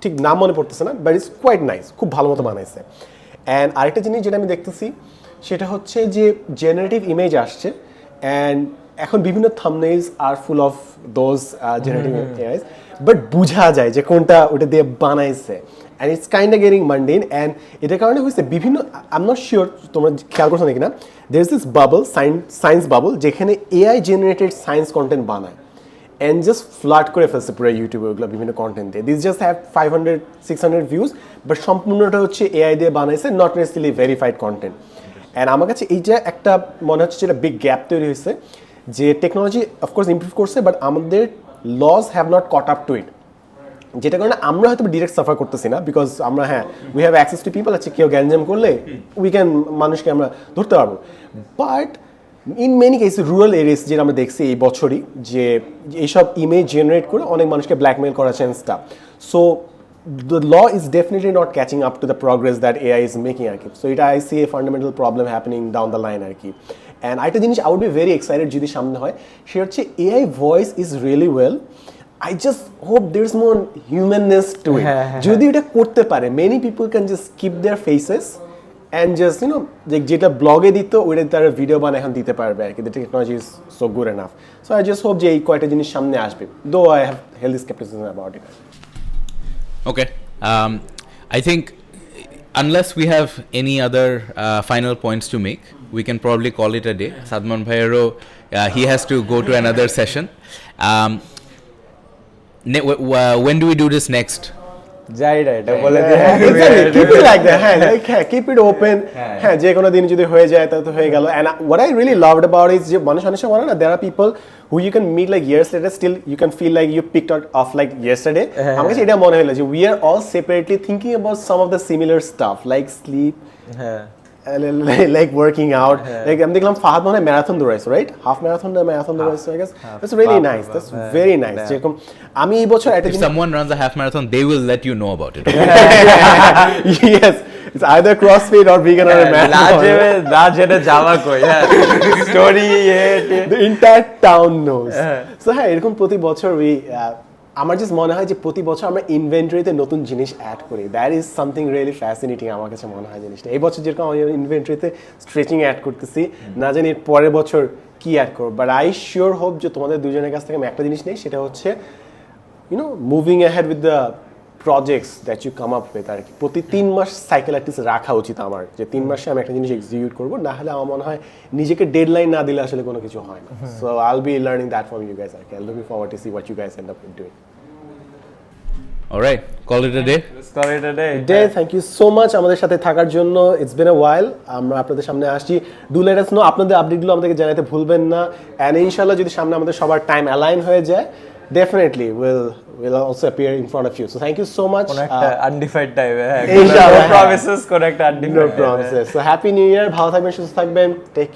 ঠিক নাম মনে পড়তেছে না, বাট ইটস কোয়াইট নাইস, খুব ভালো মতো বানাইছে। অ্যান্ড আরেকটা জিনিস যেটা আমি দেখতেছি সেটা হচ্ছে যে জেনারেটিভ ইমেজ আসছে, অ্যান্ড এখন বিভিন্ন থাম্বনেইলস আর full of those generative image, but বোঝা যায় যে কোনটা ওটা দিয়ে বানাইছে, and it's kind of getting mundane. And এটার কারণে হয়েছে বিভিন্ন, আই এম নট শিওর তোমরা খেয়াল করছো নাকি না, there is this bubble, science bubble, যেখানে এআই জেনারেটেড সায়েন্স কন্টেন্ট বানায় and just flood করে ফেলছে পুরো ইউটিউবে ওগুলো বিভিন্ন কন্টেন্ট দিয়ে। This just have 500-600 views, but সম্পূর্ণটা হচ্ছে এআই দিয়ে বানাইছে, not necessarily verified content. And আমার কাছে এইটা একটা মনে হচ্ছে যেটা বিগ গ্যাপ তৈরি হয়েছে, যে টেকনোলজি অফকোর্স ইমপ্রুভ করছে, বাট আমাদের laws have not caught up to it, যেটা কারণে আমরা হয়তো ডিরেক্ট সাফার করতেছি না, বিকজ আমরা we have access to people, আছে কেউ গ্যাঞ্জাম করলে উই ক্যান মানুষকে আমরা ধরতে পারবো। But in many case rural areas যেটা আমরা দেখছি এই বছরই, যে এইসব ইমেজ জেনারেট করে অনেক মানুষকে ব্ল্যাকমেল করা চান্সটা। So the law is definitely not catching up to the progress that AI is making আর কি। সো এটা I see a fundamental problem happening down the line আর কি। অ্যান্ড আরেকটা জিনিস I would be very excited যদি সামনে হয়, সে হচ্ছে AI voice is really well, I just hope there's more humanness to it. যদি এটা করতে পারে, many people can just keep their faces and just যেটা ব্লগে দিত ওইটা তারা ভিডিও বানায় এখন দিতে পারবে আর কি। The technology is so good enough. So I just hope যে এই কয়টা জিনিস সামনে আসবে, though I have healthy skepticism about it. Okay. I think unless we have any other final points to make, we can probably call it a day. Sadman Bhairo, he has to go to another session. When do we do this next? যাই না এটা বলে Keep it like that. Keep it open. যে কোনো দিন যদি হয়ে যায় তাহলে তো হয়ে গেল। And what I really loved about it is যে মানুষ অনেক সময় বলে না, there are people who you can meet like years later, still you can feel like you picked out off like yesterday. আমার কাছে এটা মনে হলো যে we are all separately thinking about some of the similar stuff like sleep, like working out. Like আমি দেখলাম ফাহাদ মনে হয় ম্যারাথন দৌড়াইছে, রাইট? হাফ ম্যারাথন দৌড়াইছে, I guess. That's really nice. That's very nice. যেরকম আমি এই বছর একটা If someone runs a half marathon, they will let you know about it. Yes, it's either CrossFit or vegan or a marathon. না জেনে যাওয়া কই, story The entire town knows. So এরকম প্রতি বছর আমার জাস্ট মনে হয় যে প্রতি বছর আমরা ইনভেন্টরিতে নতুন জিনিস অ্যাড করি। That is something really fascinating আমার কাছে মনে হয় জিনিসটা। এই বছর যেরকম আমি ইনভেন্টরিতে স্ট্রেচিং অ্যাড করতেছি, না জানি এর পরের বছর কি অ্যাড করবো, বাট আই শিওর হোপ যে তোমাদের দুজনের কাছ থেকে আমি একটা জিনিস নেই, সেটা হচ্ছে moving ahead with the projects that you come up with আর কি। প্রতি 3 মাস সাইকেল অ্যাটলিস্ট রাখা উচিত আমার, যে 3 মাসে আমি একটা জিনিস এক্সিকিউট করবো, না হলে আমার মনে হয় নিজেকে ডেডলাইন না দিলে আসলে কোনো কিছু হয় না। So I'll be learning that from you guys আর কি। I looking forward to see what you guys end up doing. All right, call it a day. Let's call it a day. Thank you so much আমাদের সাথে থাকার জন্য। It's been a while. আমরা আপনাদের সামনে আসছি। Do let us know আপনাদের আপডেটগুলো আমাদেরকে জানাতে ভুলবেন না। And ইনশাআল্লাহ যদি সামনে আমাদের সবার টাইম অ্যালাইন হয়ে যায়, definitely will also appear in front of you. So thank you so much. কোন একটা আনডিফাইন্ড টাইম, ইনশাআল্লাহ প্রমিসেস কোন একটা undefined no promises. So happy new year, ভালো থাকবেন, সুস্থ থাকবেন, take